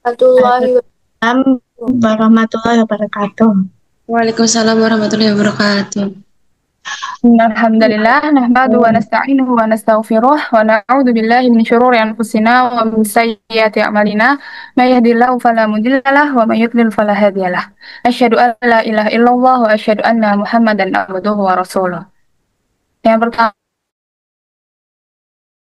Warahmatullahi Assalamualaikum wabarakatuh. warahmatullahi wabarakatuh. Waalaikumsalam warahmatullahi wabarakatuh. Alhamdulillah, nahmadu wa nasta'inuhu wa nastaghfiruh wa na'udzu billahi min syururi anfusina wa min sayyiati a'malina. May yahdihillahu fala mudilla lahu wa may yudlil fala hadiyalah. Asyhadu an la ilaha illallah wa asyhadu anna Muhammadan abduhu wa rasuluh. Yang pertama,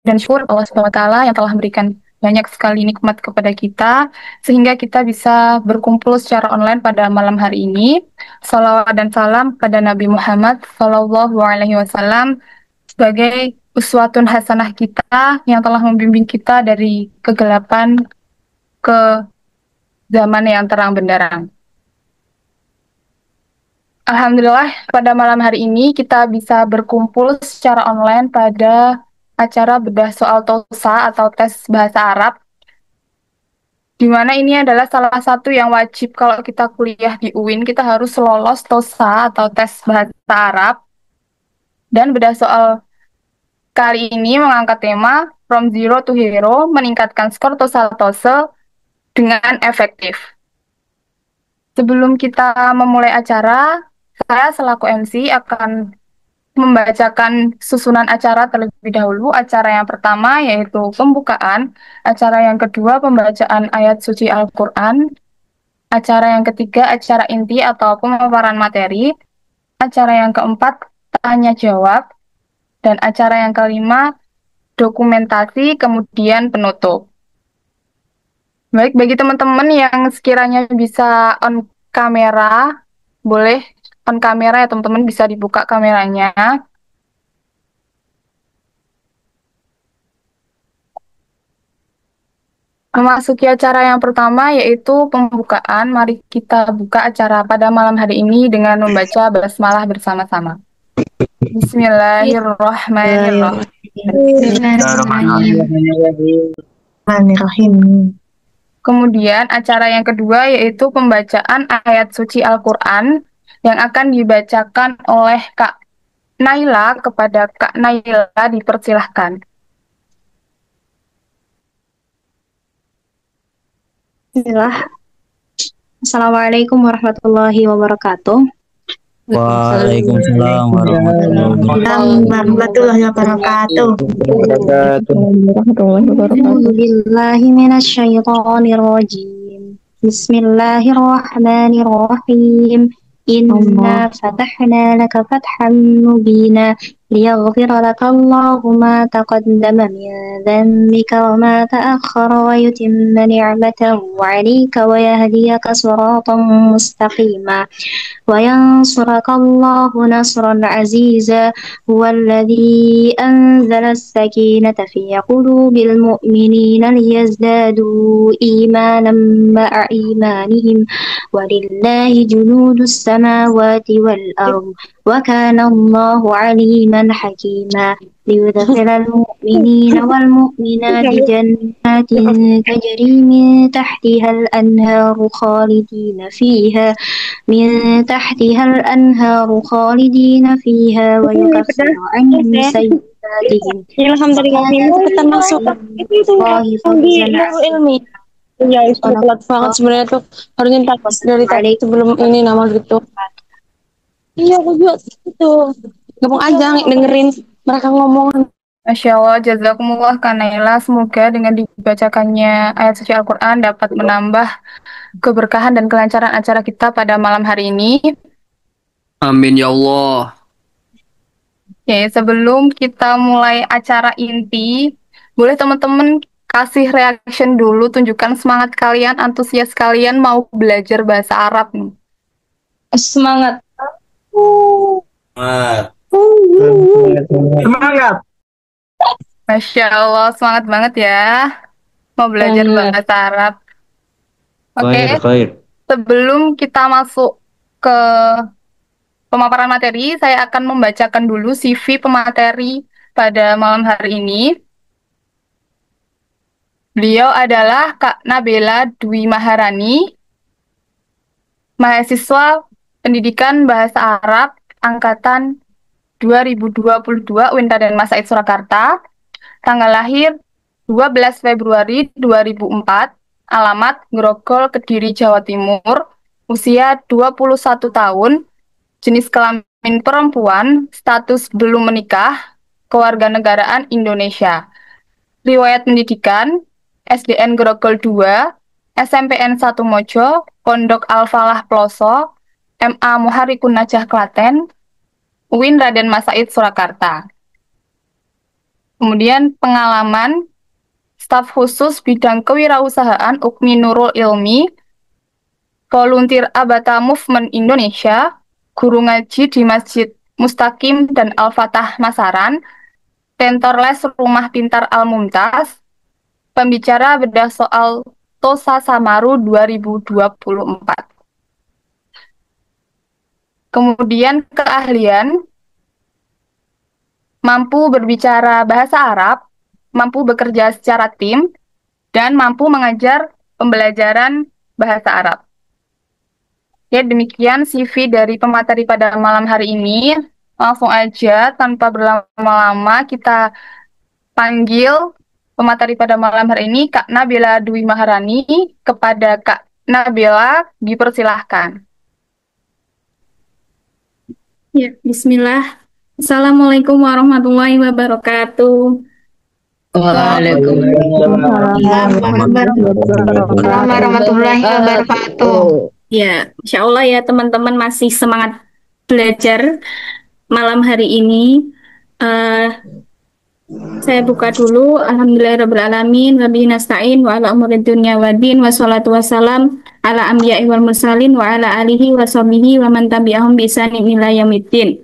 dan syukur Allah Subhanahu wa taala yang telah memberikan banyak sekali nikmat kepada kita sehingga kita bisa berkumpul secara online pada malam hari ini. Salawat dan salam pada Nabi Muhammad Sallallahu Alaihi Wasallam sebagai uswatun hasanah kita yang telah membimbing kita dari kegelapan ke zaman yang terang benderang. Alhamdulillah, pada malam hari ini kita bisa berkumpul secara online pada acara bedah soal TOSA atau tes bahasa Arab, di mana ini adalah salah satu yang wajib kalau kita kuliah di UIN, kita harus lolos TOSA atau tes bahasa Arab. Dan bedah soal kali ini mengangkat tema From Zero to Hero, meningkatkan skor TOSA-TOSE dengan efektif. Sebelum kita memulai acara, saya selaku MC akan membacakan susunan acara terlebih dahulu. Acara yang pertama yaitu pembukaan, acara yang kedua pembacaan ayat suci Al-Quran, acara yang ketiga acara inti atau pemaparan materi, acara yang keempat tanya jawab, dan acara yang kelima dokumentasi kemudian penutup. Baik, bagi teman-teman yang sekiranya bisa on kamera, boleh on kamera ya teman-teman, bisa dibuka kameranya. Memasuki acara yang pertama yaitu pembukaan. Mari kita buka acara pada malam hari ini dengan membaca basmalah bersama-sama. Bismillahirrahmanirrahim. Bismillahirrahmanirrahim. Kemudian acara yang kedua yaitu pembacaan ayat suci Al-Quran yang akan dibacakan oleh Kak Naila. Kepada Kak Naila dipersilahkan. Bismillah. Assalamualaikum warahmatullahi wabarakatuh. Waalaikumsalam Warahmatullahi wabarakatuh. A'udzubillahi minasyaitonir rajim. Bismillahirrahmanirrahim. Inna fatahna laka fathan mubina liyaghfira laka Allahu ma taqaddama min dhanbika wa ma ta'akhkhara wa yutimma ni'matahu 'alaika wa yahdiyaka siratan mustaqima وينصرك الله نصرا عزيزا هو الذي أنزل السكينة في قلوب المؤمنين ليزدادوا إيمانا مع إيمانهم ولله جنود السماوات والأرض وكان الله عليما حكيما ليدخل المؤمنين والمؤمنات جنات تجري من تحتها الأنهار خالدين فيها ويكفر عنهم سيئاتهم Alhamdulillah, kita masuk الله di فوزا Nurul Ilmi. Ya, itu telat banget sebenarnya tuh. Harusnya dari tadi sebelum ini nama gitu. Iya, aku juga gitu. Gabung aja dengerin mereka ngomong. Masya Allah, jazakumullah Kak Naila. Semoga dengan dibacakannya ayat suci Al-Quran dapat menambah keberkahan dan kelancaran acara kita pada malam hari ini. Amin ya Allah. Ya, sebelum kita mulai acara inti, boleh teman-teman kasih reaction dulu, tunjukkan semangat kalian, antusias kalian mau belajar bahasa Arab nih. Semangat. Semangat. Masya Allah, semangat banget ya mau belajar bahasa Arab. Oke, Khair. sebelum kita masuk ke pemaparan materi, saya akan membacakan dulu CV pemateri pada malam hari ini. Beliau adalah Kak Nabila Dwi Maharani, mahasiswa Pendidikan Bahasa Arab Angkatan 2022 UIN Raden Mas Said Surakarta, tanggal lahir 12 Februari 2004, alamat Grogol, Kediri, Jawa Timur, usia 21 tahun, jenis kelamin perempuan, status belum menikah, kewarganegaraan Indonesia. Riwayat pendidikan, SDN Grogol 2, SMPN 1 Mojo, Pondok Al-Falah Ploso, MA Muharrikun Najah Klaten, UIN Raden Mas Said Surakarta. Kemudian pengalaman, staf khusus bidang kewirausahaan UKMI Nurul Ilmi, volunteer Abata Movement Indonesia, guru ngaji di Masjid Mustaqim dan Al-Fatah Masaran, tentor les Rumah Pintar Al-Mumtaz, pembicara bedah soal Tosa Samaru 2024. Kemudian keahlian, mampu berbicara bahasa Arab, mampu bekerja secara tim, dan mampu mengajar pembelajaran bahasa Arab. Ya, demikian CV dari pemateri pada malam hari ini. Langsung aja, tanpa berlama-lama, kita panggil pemateri pada malam hari ini, Kak Nabila Dwi Maharani. Kepada Kak Nabila, dipersilahkan. Ya, bismillah. Assalamualaikum warahmatullahi wabarakatuh. Waalaikumsalam warahmatullahi wabarakatuh. Ya, insya Allah ya teman-teman masih semangat belajar malam hari ini. Saya buka dulu. Alhamdulillahirrabbilalamin. Wabihi nasta'in wa ala umurid dunya waddin. Wassalatu wassalam ala anbiya'i wal mursalin wa ala alihi wa sahbihi wa man tabi'ahum bi ihsanin ila yaumiddin.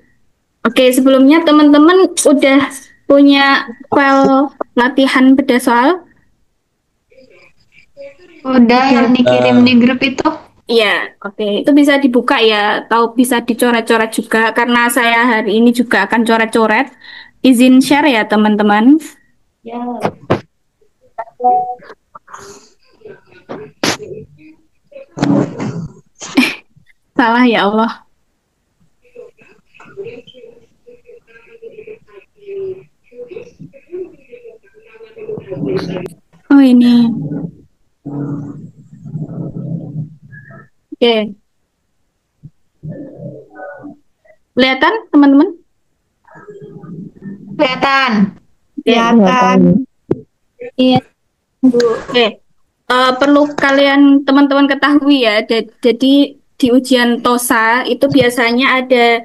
Oke, sebelumnya teman-teman udah punya file latihan bedah soal? Udah yang dikirim di grup itu? Iya, oke. Itu bisa dibuka ya, atau bisa dicoret-coret juga, karena saya hari ini juga akan coret-coret. Izin share ya, teman-teman. Ya. Salah ya Allah. Oh ini. Oke. Kelihatan teman-teman? Kelihatan. Iya. Oke. Perlu kalian teman-teman ketahui ya. Jadi di ujian TOSA itu biasanya ada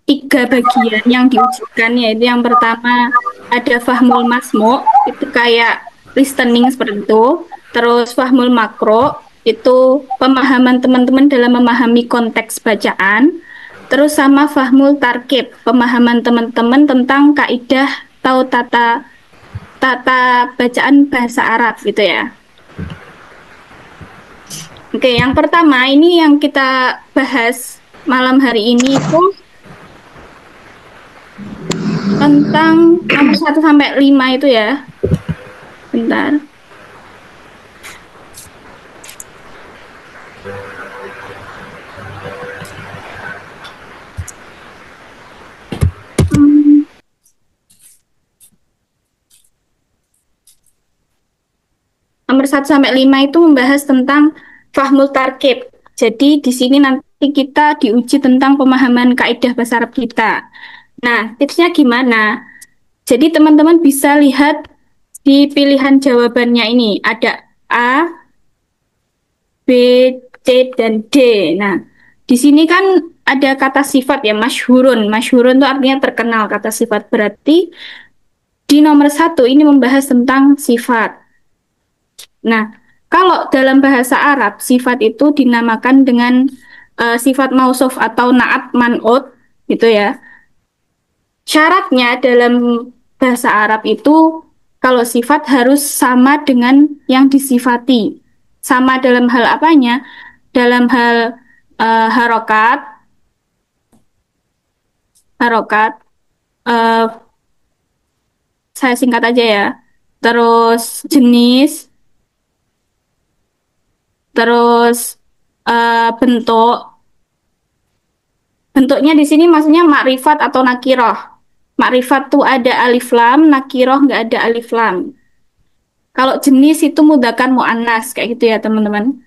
3 bagian yang diujikan, yaitu yang pertama ada fahmul masmu, itu kayak listening seperti itu. Terus fahmul makro, itu pemahaman teman-teman dalam memahami konteks bacaan. Terus sama fahmul tarkib, pemahaman teman-teman tentang kaidah atau tata bacaan bahasa Arab gitu ya. Oke, yang pertama ini yang kita bahas malam hari ini itu tentang nomor 1 sampai 5 itu ya. Bentar. Nomor 1 sampai 5 itu membahas tentang fahmul tarkib. Jadi di sini nanti kita diuji tentang pemahaman kaidah bahasa Arab kita. Nah, tipsnya gimana? Jadi teman-teman bisa lihat di pilihan jawabannya ini. Ada A, B, C, dan D. Nah, di sini kan ada kata sifat ya, masyhurun. Masyhurun itu artinya terkenal, kata sifat. Berarti di nomor 1 ini membahas tentang sifat. Nah, kalau dalam bahasa Arab, sifat itu dinamakan dengan sifat mausuf atau naat man'ut, gitu ya. Syaratnya dalam bahasa Arab itu, kalau sifat harus sama dengan yang disifati. Sama dalam hal apanya? Dalam hal harokat, saya singkat aja ya. Terus jenis, terus bentuk. Bentuknya di sini maksudnya makrifat atau nakiroh. Makrifat tuh ada alif lam, nakiroh nggak ada alif lam. Kalau jenis itu mudzakkar muannas kayak gitu ya, teman-teman.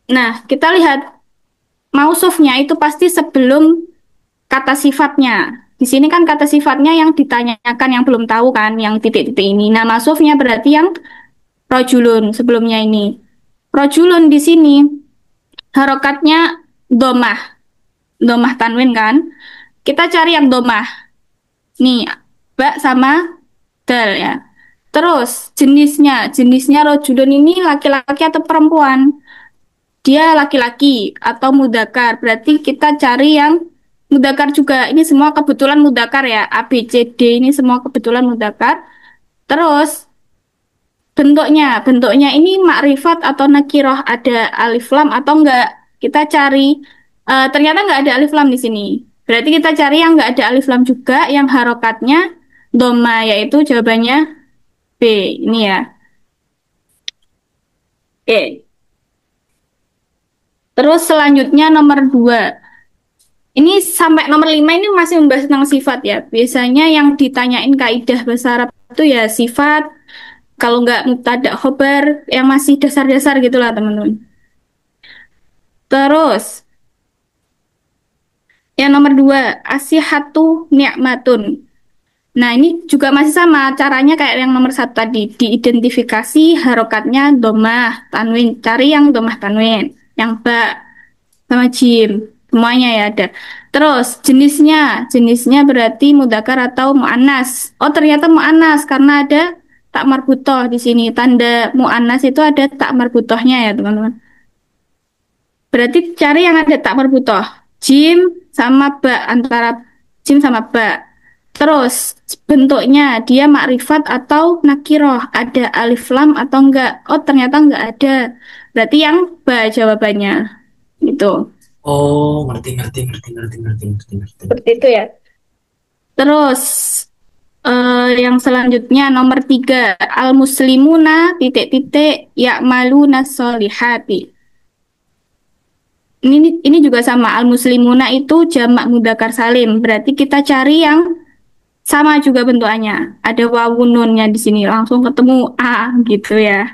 Nah, kita lihat mausufnya itu pasti sebelum kata sifatnya. Di sini kan kata sifatnya yang ditanyakan yang belum tahu kan, yang titik-titik ini. Nah, mausufnya berarti yang rojulun sebelumnya ini. Rojulun di sini harokatnya domah, domah tanwin kan. Kita cari yang domah. Nih, ba sama dal ya. Terus jenisnya rojulun ini laki-laki atau perempuan? Dia laki-laki atau mudakar. Berarti kita cari yang mudakar juga. Ini semua kebetulan mudakar ya. A, B, C, D ini semua kebetulan mudakar. Terus bentuknya ini makrifat atau nakiroh, ada alif lam atau enggak? Kita cari. Ternyata enggak ada alif lam di sini. Berarti kita cari yang enggak ada alif lam juga, yang harokatnya doma, yaitu jawabannya B. Ini ya. Oke. Terus selanjutnya nomor 2. Ini sampai nomor 5 ini masih membahas tentang sifat ya. Biasanya yang ditanyain kaidah bahasa Arab itu ya sifat, kalau nggak mubtada khobar, yang masih dasar-dasar gitulah teman-teman. Terus yang nomor 2, asihatu ni'matun. Nah, ini juga masih sama caranya kayak yang nomor 1 tadi. Diidentifikasi harokatnya domah tanwin. Cari yang domah tanwin. Yang ba sama jim. Semuanya ya ada. Terus jenisnya berarti mudzakkar atau muannas. Oh, ternyata muannas karena ada tak marbutoh di sini. Tanda muannas itu ada tak marbutohnya ya, teman-teman. Berarti cari yang ada tak marbutoh. Jim sama ba, antara jim sama ba. Terus bentuknya dia makrifat atau nakiroh, ada alif lam atau enggak? Oh, ternyata enggak ada. Berarti yang ba jawabannya. Itu. Oh, ngerti. Seperti itu ya. Terus yang selanjutnya nomor 3, al muslimuna titik-titik ya'maluna sholihati. Ini juga sama, al muslimuna itu jamak mudzakkar salim. Berarti kita cari yang sama juga bentukannya. Ada wawu nunnya di sini, langsung ketemu a gitu ya.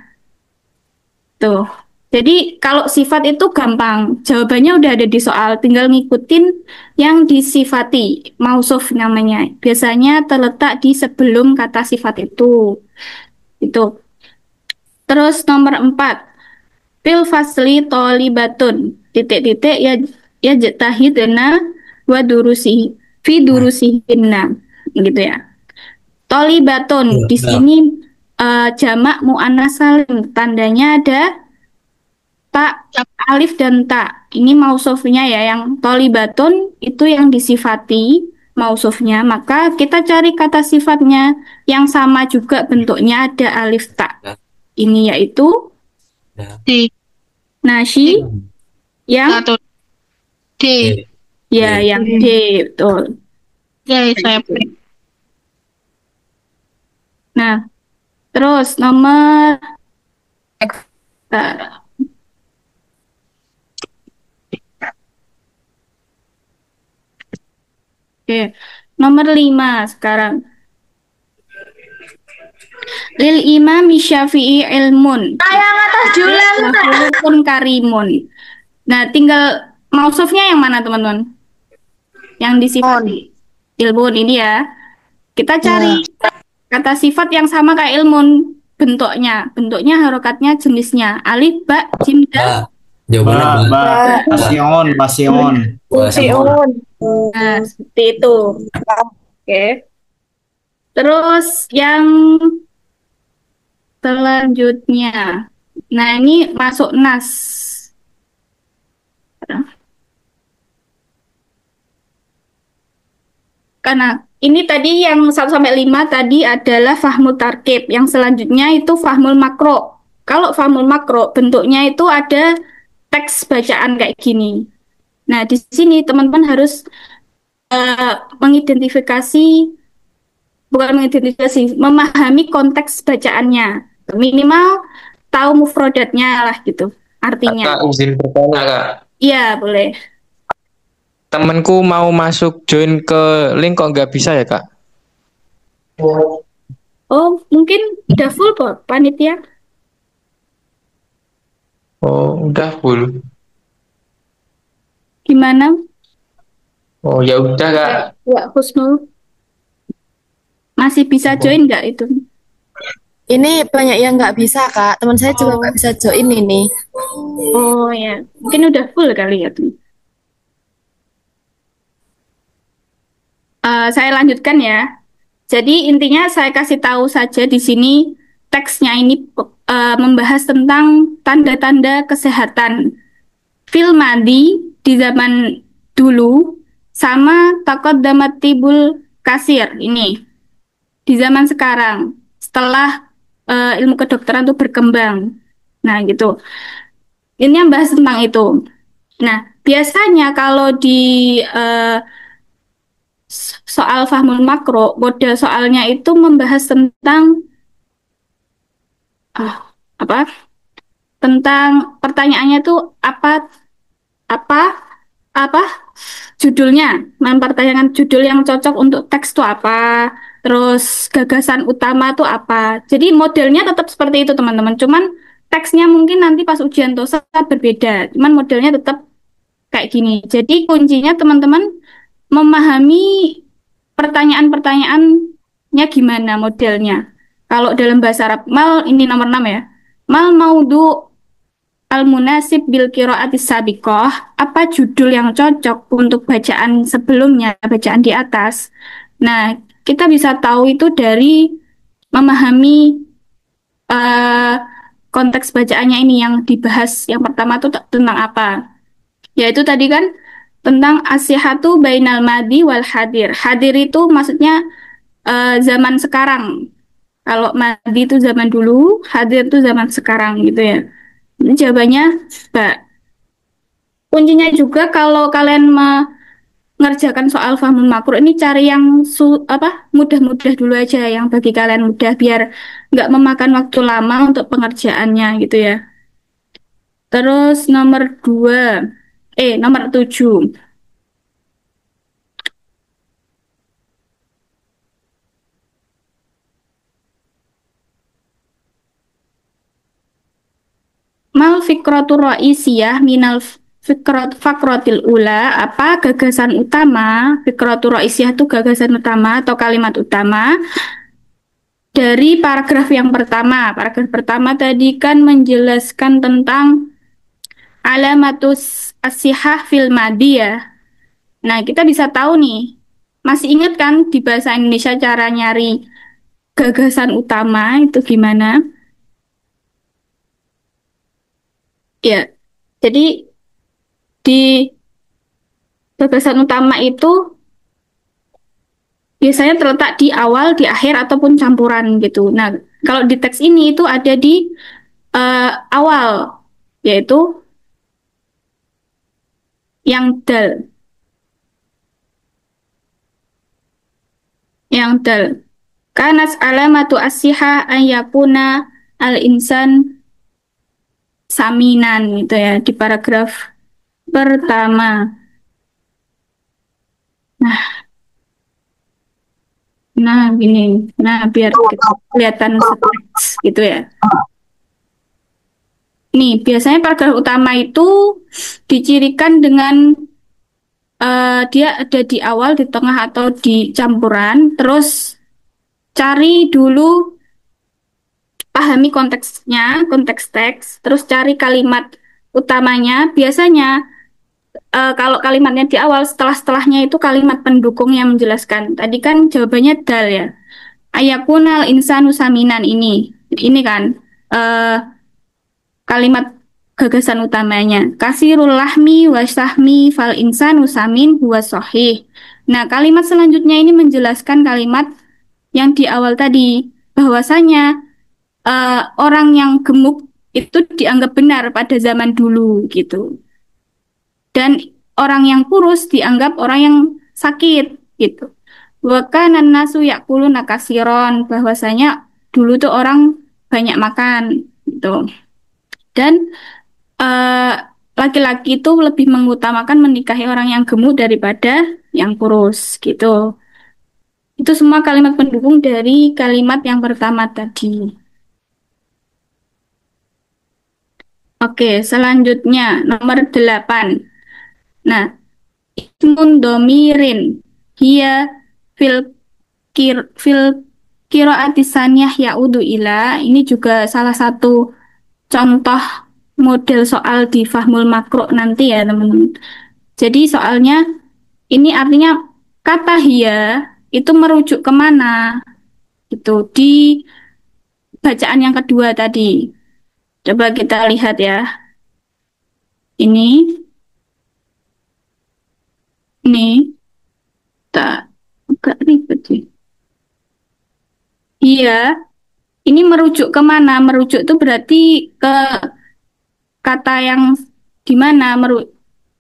Tuh. Jadi kalau sifat itu gampang, jawabannya udah ada di soal, tinggal ngikutin yang disifati, mausuf namanya. Biasanya terletak di sebelum kata sifat itu. Itu. Terus nomor 4, fil fasli tolibatun titik-titik ya jetahidna wa durusi fi durusihinna gitu ya. Tolibatun di sini jamak muannas salim, tandanya ada tak, alif dan tak. Ini mausufnya ya, yang tolibatun itu yang disifati mausufnya. Maka kita cari kata sifatnya yang sama juga bentuknya, ada alif tak. Ini yaitu D. nasi yang Satu. D. ya yang D, betul. Ya, saya print. Nah, terus nomor Bentar. Oke, nomor 5 sekarang. Lil imam syafi'i ilmun. Yang atas julan. Wahulukun karimun. Nah, tinggal mausufnya yang mana teman-teman? Yang disifati. Ilmun ini ya. Kita cari kata sifat yang sama kayak ilmun. Bentuknya, harokatnya, jenisnya. Alif, ba, jim, dal. Jawabannya Ba, masih on. Nah, seperti itu. Oke. Terus yang selanjutnya. Nah, ini masuk nas. Karena ini tadi yang 1 sampai 5 tadi adalah fahmul tarkib. Yang selanjutnya itu fahmul makro. Kalau fahmul makro bentuknya itu ada teks bacaan kayak gini. Nah, di sini teman-teman harus memahami konteks bacaannya. Minimal tahu mufrodatnya lah gitu. Artinya. Kak, izin bertanya, Kak. Iya, boleh. Temenku mau masuk join ke link kok nggak bisa ya, Kak? Oh, mungkin Udah full kok, panitia. Oh, udah full. Gimana? Oh, ya udah Kak. Ya, Husnul. Masih bisa join nggak itu? Ini banyak yang nggak bisa, Kak. Teman saya juga nggak bisa join ini. Oh ya, mungkin udah full kali ya tuh. Saya lanjutkan ya. Jadi intinya saya kasih tahu saja di sini teksnya ini membahas tentang tanda-tanda kesehatan. Fil madi di zaman dulu sama taqaddamatibul kasir ini di zaman sekarang setelah ilmu kedokteran itu berkembang. Nah, gitu. Ini yang bahas tentang itu. Nah, biasanya kalau di soal fahmul makro, model soalnya itu membahas tentang apa? Tentang pertanyaannya itu apa apa judulnya, mempertanyakan judul yang cocok untuk teks itu apa, terus gagasan utama itu apa. Jadi modelnya tetap seperti itu teman-teman, cuman teksnya mungkin nanti pas ujian TOSA berbeda, cuman modelnya tetap kayak gini. Jadi kuncinya teman-teman memahami pertanyaan-pertanyaannya gimana modelnya. Kalau dalam bahasa Arab, mal ini nomor 6 ya. Mal maudu al-munasib bil qiraatis sabiqah, apa judul yang cocok untuk bacaan sebelumnya, bacaan di atas. Nah, kita bisa tahu itu dari memahami eh, konteks bacaannya ini yang dibahas. Yang pertama itu tentang apa? Yaitu tadi kan tentang asihatu bainal madi wal hadir. Hadir itu maksudnya zaman sekarang. Kalau madi itu zaman dulu, hadir itu zaman sekarang gitu ya. Ini jawabannya Mbak. Kuncinya juga kalau kalian mengerjakan soal fahmul makro ini cari yang mudah-mudah dulu aja, yang bagi kalian mudah biar nggak memakan waktu lama untuk pengerjaannya gitu ya. Terus nomor 7. Mal fikratur ra'isiyah minal fakrotil ula, apa gagasan utama, fikratur ra'isiyah itu gagasan utama atau kalimat utama dari paragraf yang pertama. Paragraf pertama tadi kan menjelaskan tentang alamatus asihah fil madi ya. Nah, kita bisa tahu nih, masih ingat kan di bahasa Indonesia cara nyari gagasan utama itu gimana? Ya, jadi di gagasan utama itu biasanya terletak di awal, di akhir, ataupun campuran gitu. Nah, kalau di teks ini itu ada di awal, yaitu yang dal. Yang dal. Kanas alamatu asiha an yakuna al-insan saminan gitu ya, di paragraf pertama. Nah, gini. Nah, biar kita kelihatan teks gitu ya. Nih, biasanya paragraf utama itu dicirikan dengan dia ada di awal, di tengah, atau di campuran. Terus cari dulu, pahami konteksnya, konteks teks. Terus cari kalimat utamanya. Biasanya kalau kalimatnya di awal, setelahnya itu kalimat pendukung yang menjelaskan. Tadi kan jawabannya dal ya. Ayakunal insanu saminan ini. Ini kan kalimat gagasan utamanya. Kasirul lahmi wasahmi fal insanu samin huwa sahih. Nah, kalimat selanjutnya ini menjelaskan kalimat yang di awal tadi. Bahwasanya orang yang gemuk itu dianggap benar pada zaman dulu gitu. Dan orang yang kurus dianggap orang yang sakit gitu. Wa kana nasu yakuluna kasiron, bahwasanya dulu tuh orang banyak makan gitu. Dan laki-laki itu lebih mengutamakan menikahi orang yang gemuk daripada yang kurus gitu. Itu semua kalimat pendukung dari kalimat yang pertama tadi. Oke, selanjutnya nomor 8. Nah, ismun domirin hiya fil fil qiraati saniyah yaudu ila. Ini juga salah satu contoh model soal di Fahmul Makro nanti ya, teman-teman. Jadi soalnya ini artinya kata hiya itu merujuk kemana? Itu di bacaan yang kedua tadi. Coba kita lihat ya. Ini, tak agak ribet sih. Iya, ini merujuk kemana? Merujuk itu berarti ke kata yang gimana?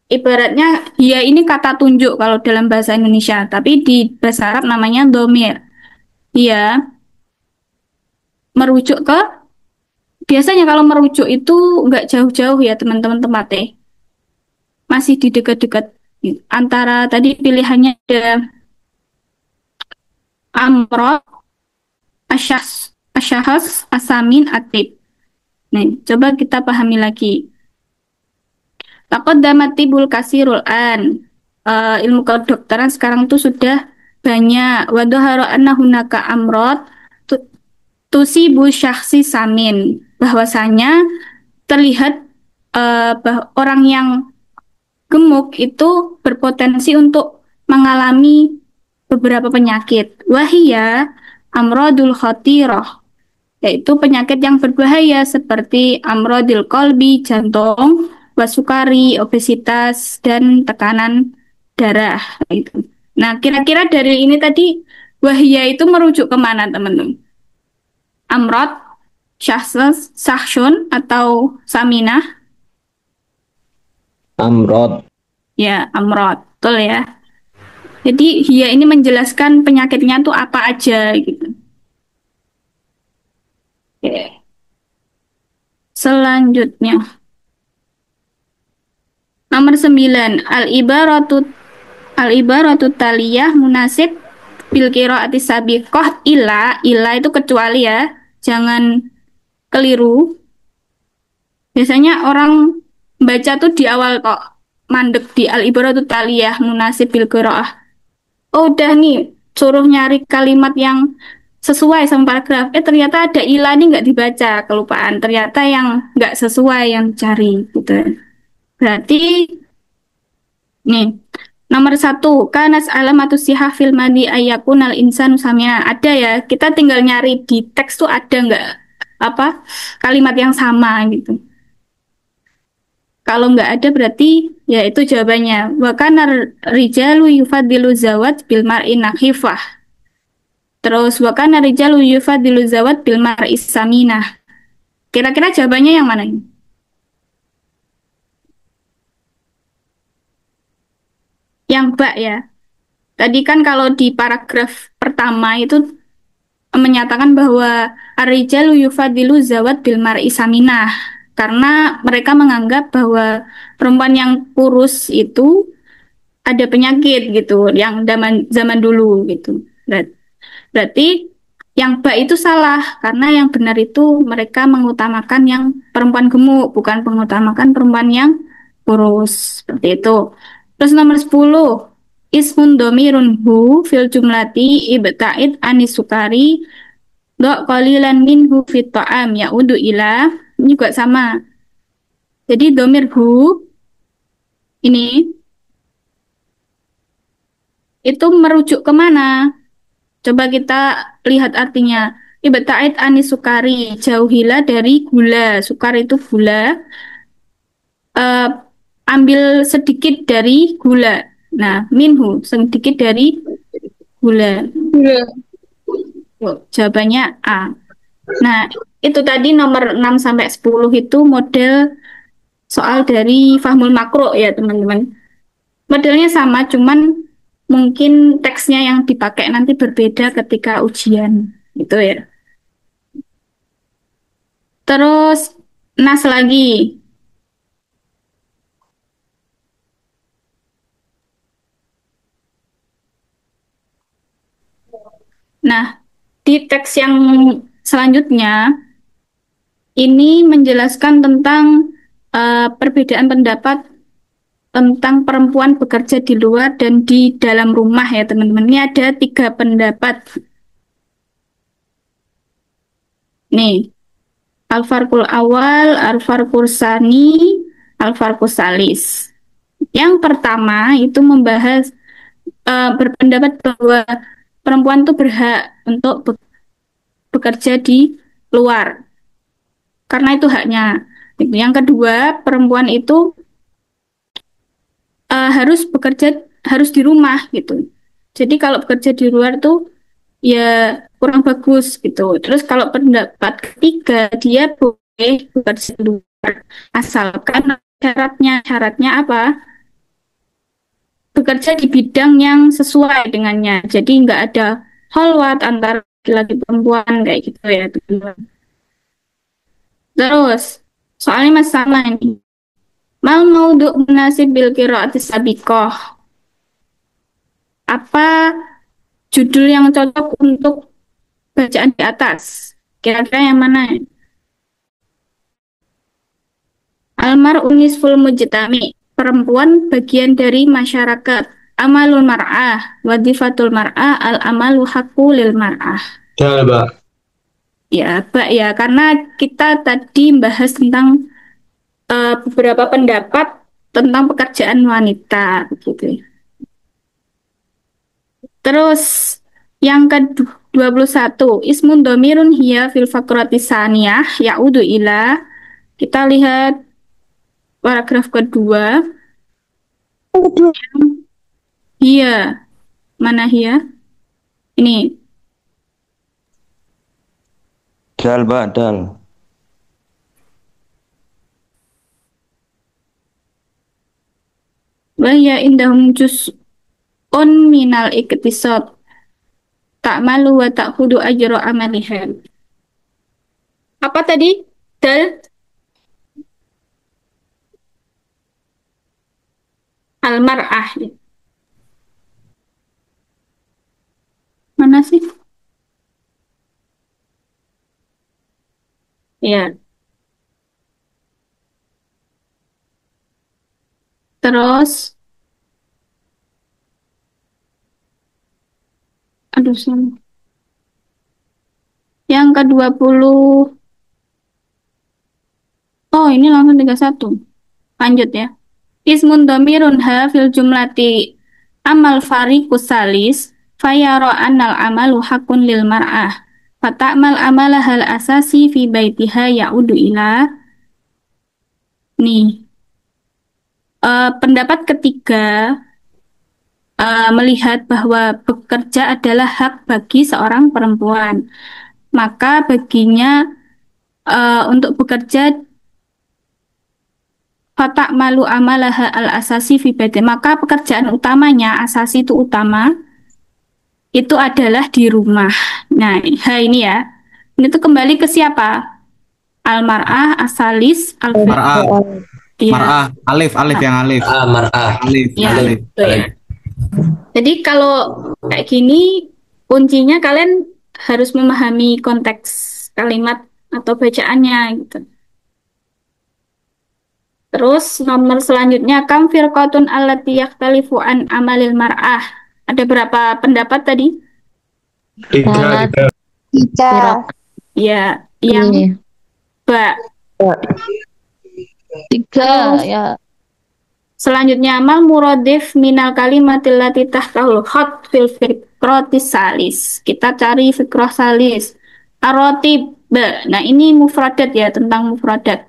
Ibaratnya, ya ini kata tunjuk kalau dalam bahasa Indonesia, tapi di bahasa Arab namanya domir. Iya, merujuk ke, biasanya kalau merujuk itu nggak jauh-jauh ya teman-teman tempatnya. Masih di dekat-dekat. Antara tadi pilihannya ada amrod, asyahas, asamin, atib. Nah, coba kita pahami lagi. Taqaddama tibul kasirul an. Ilmu kedokteran sekarang tuh sudah banyak. Wa dhahara anna hunaka amrod tusibu syakhsi samin. Bahwasanya terlihat orang yang gemuk itu berpotensi untuk mengalami beberapa penyakit. Wahia amrodul khotirah, yaitu penyakit yang berbahaya seperti amrodil kolbi, jantung, wasukari, obesitas, dan tekanan darah. Itu. Nah, kira-kira dari ini tadi, wahia itu merujuk kemana, teman-teman? Amrod, sahsun, atau saminah? Amrod. Ya, amrod. Betul ya. Jadi, hia ini menjelaskan penyakitnya tuh apa aja, gitu. Oke. Selanjutnya. Nomor 9, al-ibaratu taliyah munasib bil qiraati sabiqah ila itu kecuali ya. Jangan keliru. Biasanya orang baca tuh di awal kok mandek di al-ibaratu taliyah munasib bil qiraah. Oh, udah nih suruh nyari kalimat yang sesuai sama paragraf. Ternyata ada ila nih nggak dibaca, kelupaan. Ternyata yang nggak sesuai yang cari gitu. Berarti nih, nomor 1, kanas alamatu sihah fil madi ayakun al insanu samia. Ada ya, kita tinggal nyari di teks tuh ada nggak apa kalimat yang sama gitu. Kalau nggak ada berarti ya itu jawabannya. Wa kana rijalu yufadilu zawat bil mar'i nakhifah. Terus wa kana rijalu yufadilu zawat bil mar'i saminah. Kira-kira jawabannya yang mana ini? Yang bak ya. Tadi kan kalau di paragraf pertama itu menyatakan bahwa ar-rijalu yufadilu zawat bil mar'i saminah. Karena mereka menganggap bahwa perempuan yang kurus itu ada penyakit gitu, yang zaman dulu gitu. Berarti yang bak itu salah, karena yang benar itu mereka mengutamakan yang perempuan gemuk, bukan mengutamakan perempuan yang kurus. Seperti itu. Terus nomor 10, ismun domirun hu fil jumlati ibta'id anis sukari do qalilan minhu fit ta'am ya'udu ila. Ini juga sama. Jadi domir hu ini itu merujuk kemana? Coba kita lihat artinya. Ibta'id anis sukari, jauhilah dari gula. Sukar itu gula. Ambil sedikit dari gula. Nah, minhu, sedikit dari gula. Jawabannya A. Nah, itu tadi nomor 6 sampai 10 itu model soal dari Fahmul Makro ya, teman-teman. Modelnya sama, cuman mungkin teksnya yang dipakai nanti berbeda ketika ujian. Gitu ya. Terus, nas lagi. Nah, di teks yang selanjutnya, ini menjelaskan tentang perbedaan pendapat tentang perempuan bekerja di luar dan di dalam rumah ya teman-teman. Ini ada 3 pendapat. Nih, Al-Farqul Awal, Al-Farqul Sani, Al-Farqul Salis. Yang pertama itu membahas berpendapat bahwa perempuan itu berhak untuk bekerja di luar. Karena itu haknya. Yang kedua, perempuan itu harus bekerja harus di rumah gitu. Jadi kalau bekerja di luar tuh ya kurang bagus gitu. Terus kalau pendapat ketiga dia boleh bekerja di luar asalkan syaratnya apa? Bekerja di bidang yang sesuai dengannya. Jadi nggak ada holwat antara laki-laki perempuan kayak gitu ya teman-teman. Terus soalnya masalah ini. Mal maudhu munasib bil qiraati sabiqah. Apa judul yang cocok untuk bacaan di atas? Kira-kira yang mana? Almar unisful mujtami. Perempuan bagian dari masyarakat. Amalul mar'ah. Wadifatul mar'ah. Al-amalu haqqu lil mar'ah. Dal, Mbak. Ya, Mbak ya. Karena kita tadi bahas tentang beberapa pendapat tentang pekerjaan wanita gitu. Terus yang ke-21 ismun domirun hiya fil fakrati saniyah ya'udu ila. Kita lihat paragraf kedua. Hiya. Mana hiya? Ini. Dal, Mbak, dal. Wahya indahum juz'un minal iktisad ta'malu wa ta'khudu ajra amaliha. Apa tadi? Dal? Al-mar'ah. Mana sih? Ya. Terus aduh salah. Yang ke-20. Oh, ini langsung 31. Lanjut ya. Ismun dhamirun ha fil jumlati amal fariqus salis fayara annal amalu haqqun lil mar'ah. Fata'mal amala hal asasi fi baitiha ya'udu ila. Nih. Pendapat ketiga melihat bahwa bekerja adalah hak bagi seorang perempuan. Maka baginya untuk bekerja fata'malu amalaha al-asasi fi baitiha. Maka pekerjaan utamanya, asasi itu utama, itu adalah di rumah. Nah, ini ya. Ini tuh kembali ke siapa? Al-mar'ah, asalis, Mar'ah. Iya. Mar'ah. Alif yang alif. Mar'ah. Alif. Ya, Alif. gitu ya. Jadi kalau kayak gini, kuncinya kalian harus memahami konteks kalimat atau bacaannya gitu. Terus nomor selanjutnya kam firqatun allati yakhtalifu an amalil mar'ah. Ada berapa pendapat tadi? 3. Ya, yang Mbak. 3 ya. Selanjutnya amal muradif minal kalimatil lati tahtahul khat fil fikratis salis. Kita cari fikrah salis. Arotib. Nah, ini mufradat ya, tentang mufradat.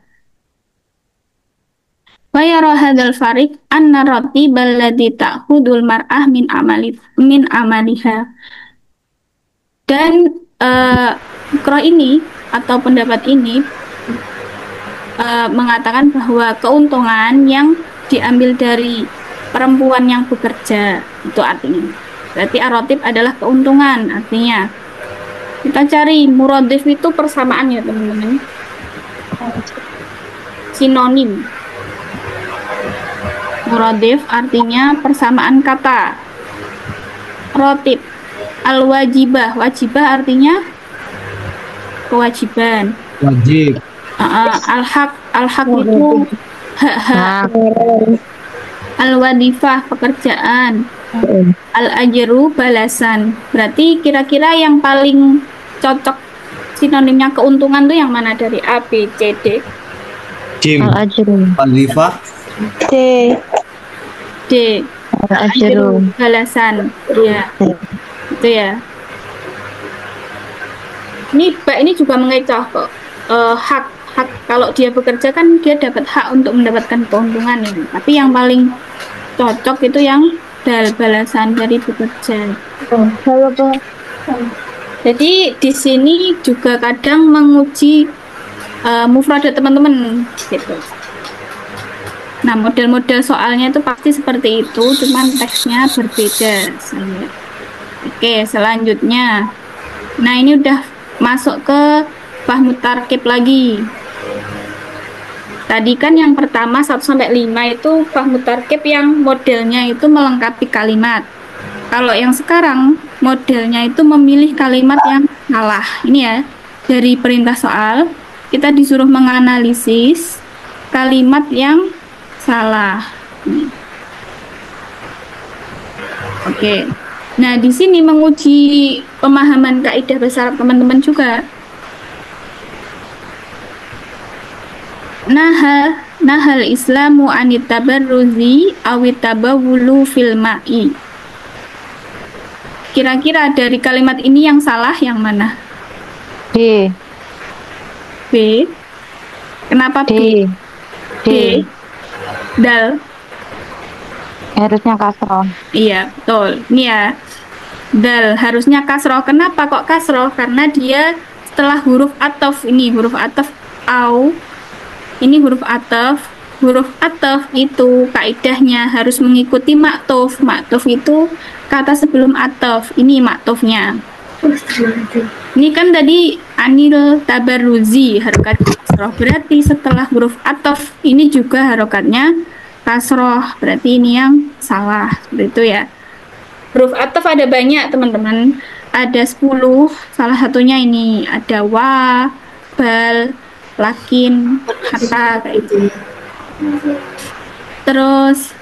Wa yara hadzal fariq anna ratibal ladzi ta'khudul mar'ah min amaliha. Dan fikrah ini atau pendapat ini mengatakan bahwa keuntungan yang diambil dari perempuan yang bekerja itu artinya. Berarti arotib adalah keuntungan artinya. Kita cari muradif itu persamaan ya teman-teman. Sinonim. Muradif artinya persamaan kata. Rotib. Al-wajibah. Wajibah artinya kewajiban. Wajib. Al-haq. Al-haq itu hak, al-wadifah pekerjaan, al-ajru balasan. Berarti kira-kira yang paling cocok sinonimnya keuntungan tuh yang mana dari A, B, C, D? Jim. Al-ajru. Al-Rifah. D. D. Al-ajru. Balasan. Iya. Itu ya. Ini juga mengecoh kok. Hak kalau dia bekerja kan dia dapat hak untuk mendapatkan keuntungan ini. Tapi yang paling cocok itu yang dal, balasan dari bekerja. Jadi di sini juga kadang menguji mufradat teman-teman gitu. Nah, model-model soalnya itu pasti seperti itu, cuman teksnya berbeda. Oke, selanjutnya. Nah, ini udah masuk ke fahmu tarkib lagi. Tadi kan yang pertama 1 sampai 5 itu fahmu tarkib yang modelnya itu melengkapi kalimat. Kalau yang sekarang modelnya itu memilih kalimat yang salah. Ini ya, dari perintah soal kita disuruh menganalisis kalimat yang salah. Oke. Nah, di sini menguji pemahaman kaidah bahasa Arab teman-teman juga. Nahal Islamu anit tabarruzi awit tabawulu fil ma'i. Kira-kira dari kalimat ini yang salah yang mana? D. B. Kenapa B? D. Dal. Harusnya kasroh. Iya, betul. Ini ya. Dal harusnya kasroh. Kenapa kok kasroh? Karena dia setelah huruf ataf ini, huruf ataf au. Ini huruf ataf. Huruf ataf itu kaidahnya harus mengikuti maktuf. Maktuf itu kata sebelum ataf. Ini maktufnya. Ini kan tadi anil tabarruzi harokat kasroh. Berarti setelah huruf ataf ini juga harokatnya kasroh. Berarti ini yang salah. Seperti itu ya. Huruf ataf ada banyak teman-teman. Ada 10. Salah satunya ini ada wa, bal, lakin, hatta kayak itu. Terus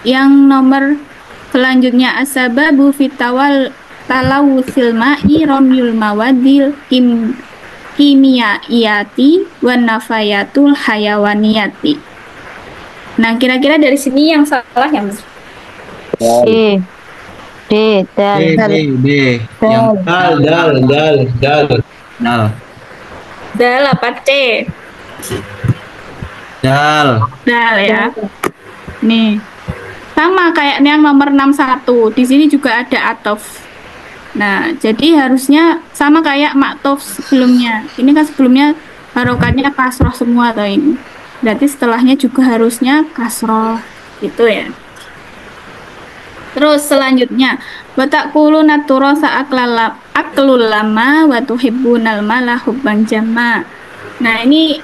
yang nomor selanjutnya asababu fitawal talawusil ma'i romyul mawadil kimiyati wan nafayatul hayawaniyati. Nah, kira-kira dari sini yang salah yang D. D. Dal. D. Yang Dal. Dal apa C? Dal. Dal ya. Nih. Sama kayak yang nomor 61. Di sini juga ada atof. Nah, jadi harusnya sama kayak maktuf sebelumnya. Ini kan sebelumnya harokatnya kasroh semua atau ini. Berarti setelahnya juga harusnya kasroh. Gitu ya. Terus selanjutnya, wa taquluna turasa aklul lama wa tuhibbunal mala hubban jamma. Nah, ini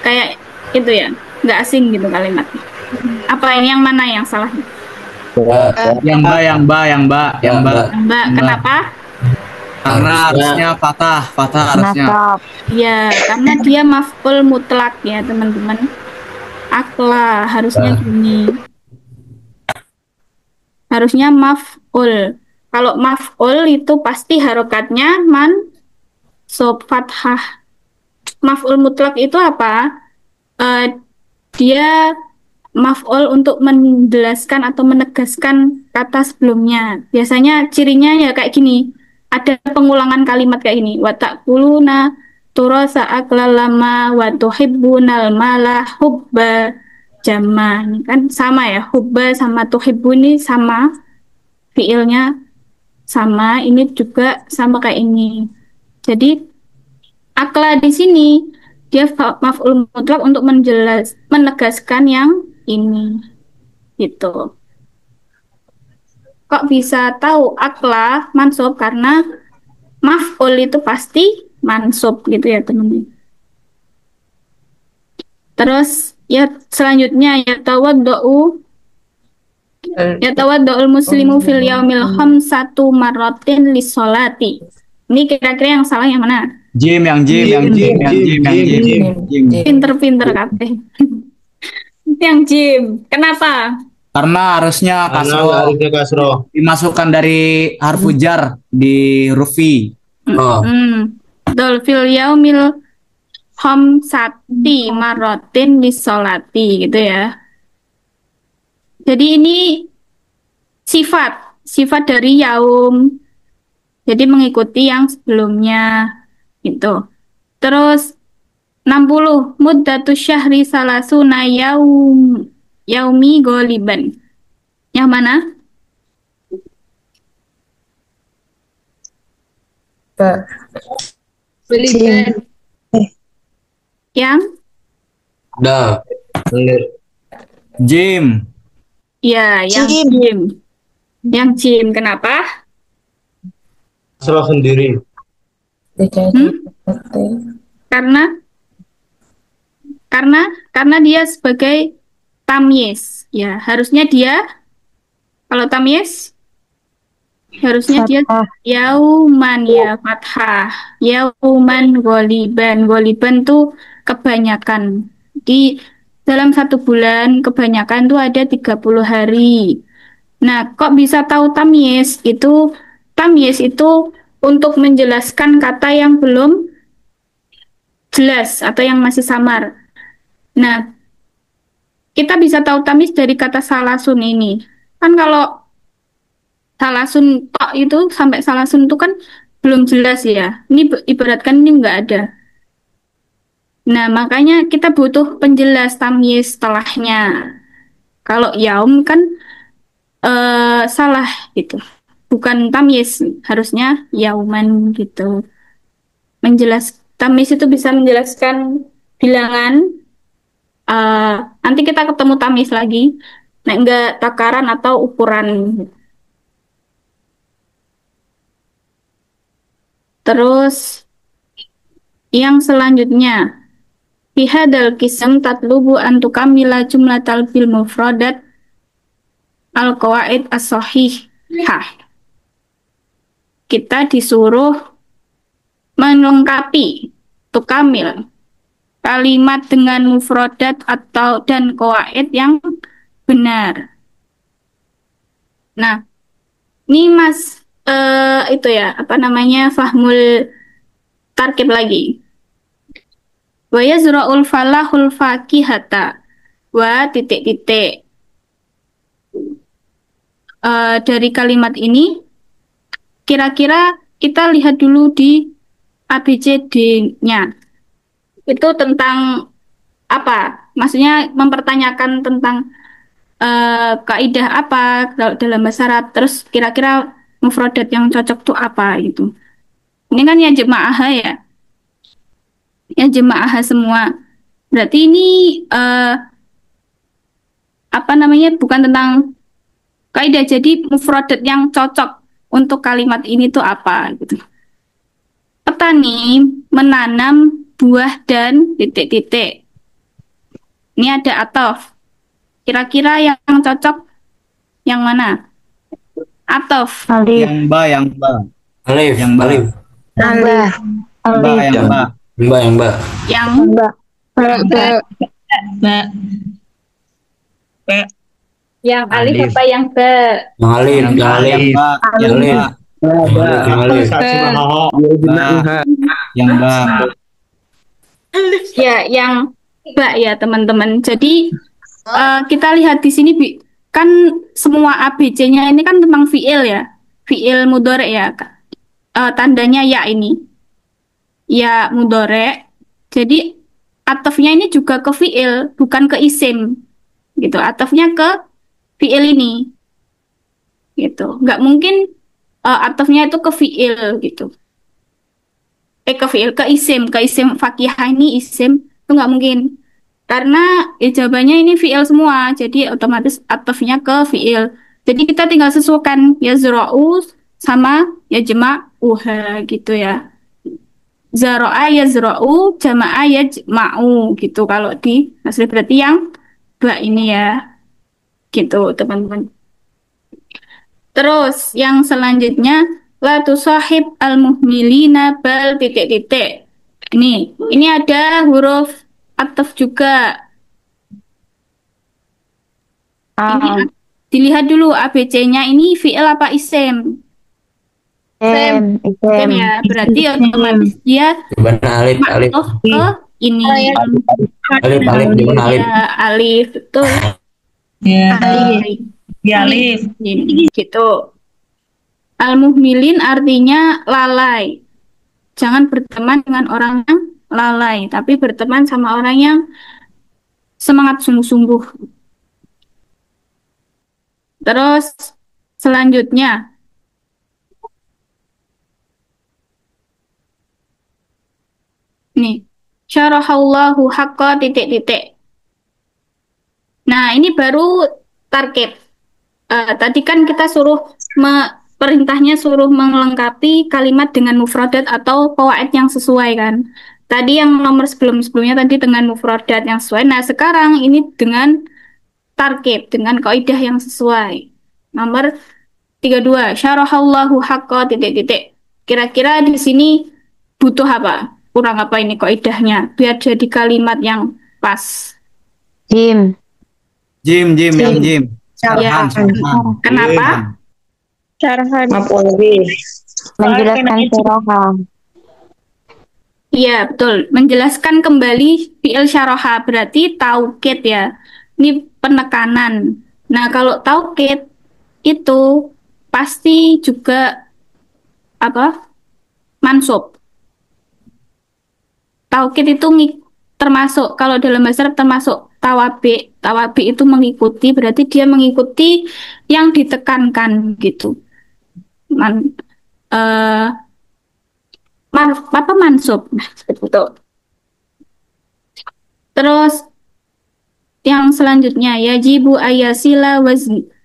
kayak itu ya, nggak asing gitu kalimatnya. Apa ini yang mana yang salah? Yang ba. Kenapa? Karena harusnya fatah harusnya. Ya, karena dia maf'ul mutlak ya teman-teman. Akla harusnya gini. Harusnya maf'ul. Kalau maf'ul itu pasti harokatnya mansub fathah. Maf'ul mutlak itu apa? Dia maf'ul untuk menjelaskan atau menegaskan kata sebelumnya. Biasanya cirinya ya kayak gini. Ada pengulangan kalimat kayak gini. Wa ta'kuluna turasa aklalama wa tuhibbunal mala hubba jamma. Ini kan sama ya. Hubba sama tuhibbu ini sama. Fiilnya sama. Ini juga sama kayak ini. Jadi akla di sini dia maf'ul mutlak untuk menegaskan yang ini gitu. Kok bisa tahu akla mansub? Karena maf'ul itu pasti mansub gitu ya teman-teman. Terus ya selanjutnya yatawaddu'ul muslimu fil yaumil khamsatu marratin lis-sholati. Ini kira-kira yang salah yang mana? Jim. Pinter-pinter kabeh. Yang jim. Kenapa? Karena harusnya Karena kasroh harusnya kasroh. dimasukkan dari harfu jar di huruf fi. Oh, Betul. Fil yaumil khamsati marotin lisolati gitu ya. Jadi ini sifat dari yaum. Jadi mengikuti yang sebelumnya gitu. Terus 60 muddatus syahri salasuna yaumi goliban. Yang mana? Yang dal. Jim. ya, yang jim. Yang jim. Kenapa? Kasroh sendiri. Karena dia sebagai tamyiz. Ya, harusnya dia kalau tamyiz harusnya dia yauman ya fathah, yauman goliban. Goliban tuh kebanyakan. Di dalam satu bulan kebanyakan tuh ada 30 hari. Nah, kok bisa tahu tamyiz? Tamyiz itu untuk menjelaskan kata yang belum jelas atau yang masih samar. Nah, kita bisa tahu tamyiz dari kata salasun ini. Kan kalau salasun tok itu sampai salasun itu kan belum jelas ya. Ini ibaratkan ini nggak ada. Nah, makanya kita butuh penjelas tamyiz setelahnya. Kalau yaum kan salah gitu. Bukan tamyiz, harusnya yauman gitu. Tamyiz itu bisa menjelaskan bilangan. Nanti kita ketemu tamyiz lagi. Nah, enggak takaran atau ukuran. Terus yang selanjutnya, bihadal kisam tatlubu antukamila jumlatal bil mufradat al-qawaid as-sahihah. Kita disuruh melengkapi tukamil kalimat dengan mufradat atau dan qawaid yang benar. Nah, ini Mas itu ya, apa namanya, fahmul tarkib lagi. Wa yazra'ul falahul fakihata wa titik-titik. Dari kalimat ini kira-kira kita lihat dulu di ABCD-nya. Itu tentang apa? Maksudnya mempertanyakan tentang kaidah apa dalam bahasa Arab. Terus kira-kira mufradat yang cocok tuh apa gitu. Ini kan ya jemaah ya. Ya jemaah semua. Berarti ini apa namanya, bukan tentang kaidah, jadi mufradat yang cocok untuk kalimat ini tuh apa gitu. Petani menanam buah dan titik-titik. Ini ada atof. Kira-kira yang cocok yang mana? Atof. Yang ba. Alif. Yang ba. Alif. Yang ba. Yang yang alif apa yang ba? Yang alif. Yang alif. Yang ba. Yang alif. Yang ba. Ya, yang ba ya teman-teman. Jadi kita lihat di sini kan semua ABC-nya ini kan tentang fiil ya, fiil mudhari ya. Tandanya ya ini, ya mudhari. Jadi atofnya ini juga ke fiil, bukan ke isim, gitu. Atofnya ke fiil ini, gitu. Nggak mungkin atofnya itu ke fiil, gitu. Ke isim fakihah ini isim itu nggak mungkin. Karena ijabahnya ini fiil semua, jadi otomatis atofnya ke fiil. Jadi kita tinggal sesuaikan ya yazra'u sama ya jama'uha gitu ya. Zara'a yazra'u, jama'a yajma'u gitu. Kalau di asli berarti yang ba ini ya. Gitu teman-teman. Terus yang selanjutnya la tusahib al-muhmilina bal titik-titik. Ini ada huruf ataf juga. Ini A. dilihat dulu ABC-nya ini fi'il apa isim? Isim. Isim ya, berarti otomatis dia Gimana alif, alif. masuk ke ini. Alif, alif, gimana alif? Ya, alif, betul. Ya, Alif. ya Alif. Gitu. Al-muhmilin artinya lalai. Jangan berteman dengan orang yang lalai, tapi berteman sama orang yang semangat sungguh-sungguh. Terus selanjutnya, nih, syarahallahu haqqa titik-titik. Nah, ini baru target. Tadi kan kita suruh perintahnya suruh melengkapi kalimat dengan mufradat atau qawaid yang sesuai kan. Tadi yang nomor sebelum-sebelumnya tadi dengan mufradat yang sesuai. Nah, sekarang ini dengan target, dengan kaidah yang sesuai. Nomor 32, syarahallahu haqqa titik-titik. Kira-kira di sini butuh apa? Kurang apa ini kaidahnya biar jadi kalimat yang pas. Jim. Jim, yang Jim. Ya. Kenapa? Syarahan. Menjelaskan syaraha. Iya, betul. Menjelaskan kembali fi'il syaraha berarti taukid ya. Ini penekanan. Nah, kalau taukid itu pasti juga apa? Mansub. Taukid itu termasuk kalau dalam bahasa Arab termasuk tawabi. Tawabi itu mengikuti, berarti dia mengikuti yang ditekankan gitu. Apa mansub? Nah, seperti itu. Terus yang selanjutnya yajibu ayasila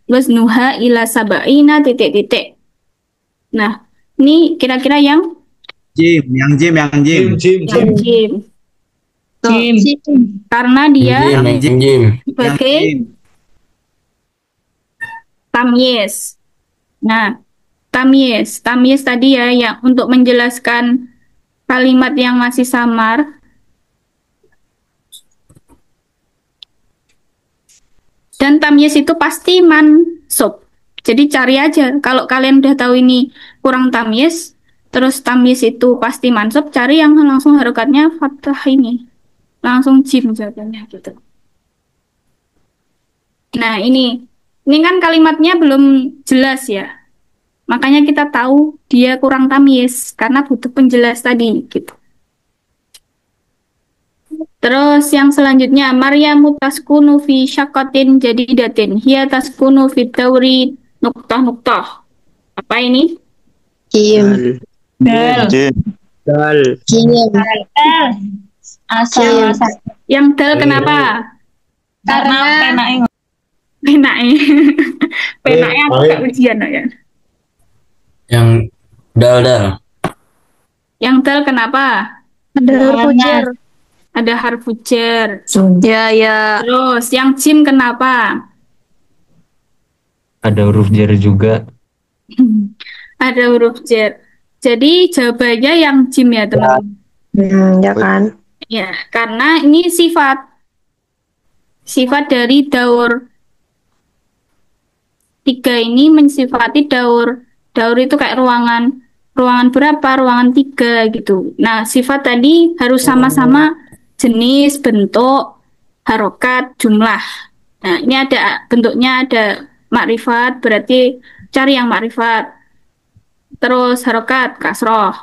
waznuha ila sab'ina titik-titik. Nah, ini kira-kira yang Jim. Jim. Karena dia sebagai tamyiz. Nah, tamyiz tadi ya yang untuk menjelaskan kalimat yang masih samar. Dan tamyiz itu pasti mansub. Jadi cari aja. Kalau kalian udah tahu ini kurang tamyiz, terus tamyiz itu pasti mansub, cari yang langsung harokatnya fathah ini. Langsung jim jawabannya gitu. Nah, ini kan kalimatnya belum jelas ya. Makanya kita tahu dia kurang tamyiz karena butuh penjelas tadi gitu. Terus yang selanjutnya Maryamu taskunu fi syaqatin jadidatin hiya taskunu fi dauri nuktah-nuktah. Apa ini? Jim. Jim. Asal. Yang dal kenapa? Karena penaknya. Penaknya aku gak ujian ya. Yang dal. Yang dal kenapa? Ada huruf jar. Ada harfu jar. Ya. Terus yang jim kenapa? Ada huruf jar juga. Ada huruf jar. Jadi jawabannya yang jim ya teman-teman. Ya kan. Ya, karena ini sifat dari daur 3 ini mensifati daur. Daur itu kayak ruangan berapa? Ruangan 3 gitu. Nah, sifat tadi harus sama-sama jenis, bentuk, harokat, jumlah. Nah, ini ada bentuknya ada makrifat, berarti cari yang makrifat. Terus harokat, kasroh.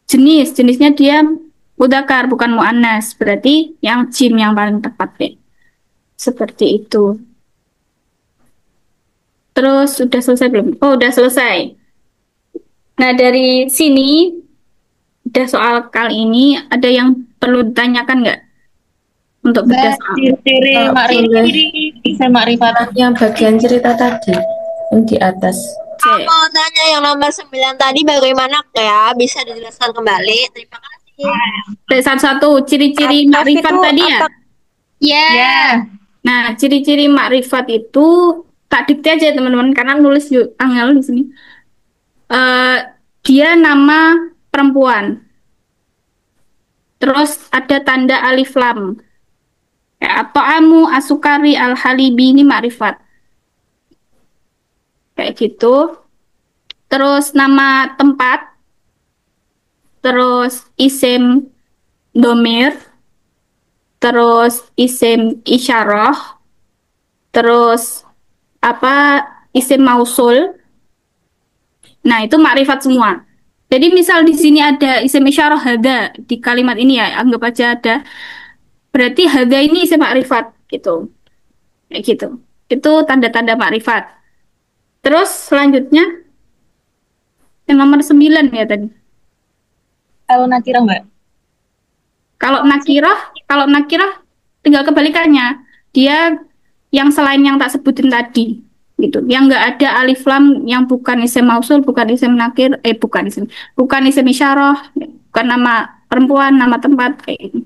Jenisnya dia mudzakkar bukan muannas, berarti yang jim yang paling tepat deh. Seperti itu. Terus sudah selesai belum? Oh, udah selesai. Nah, dari sini udah soal kali ini ada yang perlu ditanyakan nggak? Untuk bedah soal. Ciri-ciri bisa makrifat. Yang bagian cerita tadi yang di atas. Mau tanya yang nomor 9 tadi bagaimana ya? Bisa dijelaskan kembali? Terima kasih. Satu-satu ciri-ciri makrifat tadi ya? Ya. Nah, ciri-ciri makrifat itu tak dikte aja teman-teman karena nulis angel di sini. Dia nama perempuan. Terus ada tanda alif lam. At-ta'amu asukari al-halibi ini makrifat. Kayak gitu. Terus nama tempat. Terus isim domir. Terus isim isyarah. Terus isim mausul. Nah, itu makrifat semua. Jadi misal di sini ada isim isyarah hada di kalimat ini ya, anggap aja ada. Berarti hada ini isim makrifat gitu. Kayak gitu. Itu tanda-tanda makrifat. Terus selanjutnya yang nomor 9 ya tadi. Kalau nakirah Mbak? Kalau nakirah tinggal kebalikannya. Dia yang selain yang tak sebutin tadi gitu. Yang nggak ada alif lam, yang bukan isim mausul, bukan isim nakir, bukan isim isyarah, bukan nama perempuan, nama tempat kayak gitu.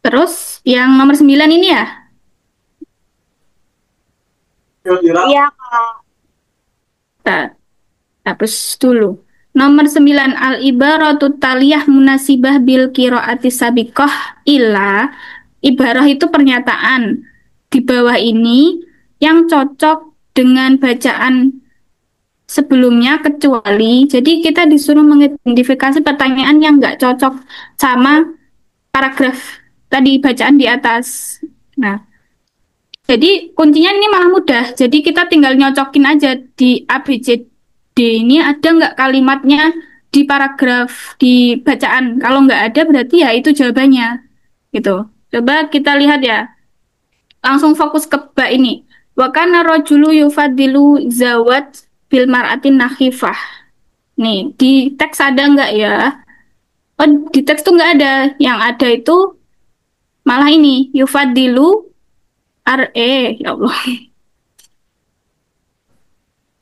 Terus yang nomor 9 ini ya? Iya, Kak. Kita hapus dulu. Nomor 9, al-ibaratut taliyah munasibah bil qiraati sabiqah illa. Ibarah itu pernyataan di bawah ini yang cocok dengan bacaan sebelumnya kecuali. Jadi kita disuruh mengidentifikasi pertanyaan yang nggak cocok sama paragraf tadi bacaan di atas. Nah, jadi kuncinya ini malah mudah. Jadi kita tinggal nyocokin aja di ABCD ini ada nggak kalimatnya di paragraf di bacaan. Kalau nggak ada berarti ya itu jawabannya. Gitu. Coba kita lihat ya. Langsung fokus ke bab ini. Wa kana rajulu yufadilu zawat bil mar'atin nakhifah. Nih, di teks ada nggak ya? Oh, di teks tuh nggak ada. Yang ada itu malah ini yufadilu ya Allah.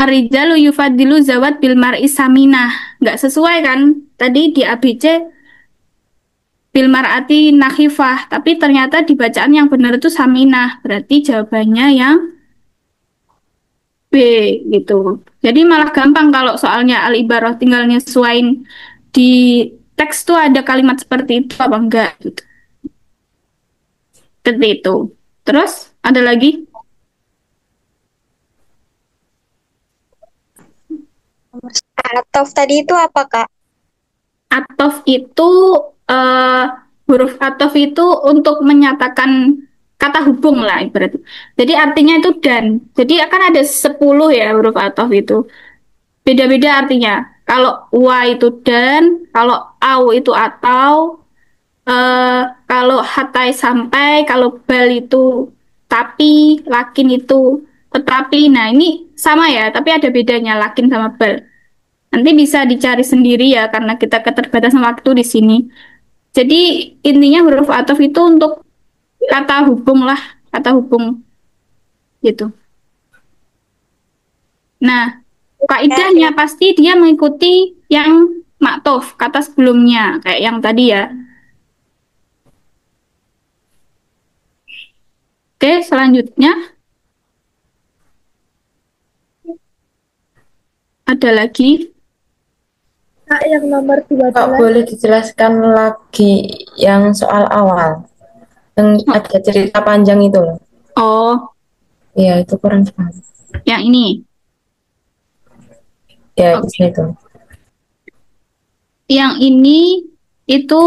Arijalu yufadilu zawat bil mar'i saminah. Nggak sesuai kan? Tadi di ABC bil mar'ati nakhifah. Tapi ternyata di bacaan yang benar itu saminah. Berarti jawabannya yang B gitu. Jadi malah gampang kalau soalnya al-ibarah tinggal nyesuain di teks tuh ada kalimat seperti itu apa enggak gitu. Seperti itu. Terus ada lagi? Atof tadi itu apa, Kak? Atof itu huruf atof itu untuk menyatakan kata hubung lah ibarat. Jadi artinya itu dan. Jadi akan ada 10 ya huruf atof itu. Beda-beda artinya. Kalau wa itu dan, kalau au itu atau, kalau hatai sampai, kalau bal itu tapi, lakin itu tetapi. Nah ini sama ya, tapi ada bedanya lakin sama bal. Nanti bisa dicari sendiri ya, karena kita keterbatasan waktu di sini. Jadi intinya huruf atof itu untuk kata hubung lah, kata hubung gitu. Nah, kaidahnya pasti dia mengikuti yang maktuf, kata sebelumnya, kayak yang tadi ya. Oke, selanjutnya ada lagi. Kak, yang nomor 12. Kak, boleh dijelaskan lagi yang soal awal? Yang ada cerita panjang itu loh. Oh. Iya, itu kurang paham. Yang ini? Ya, itu. Yang ini itu,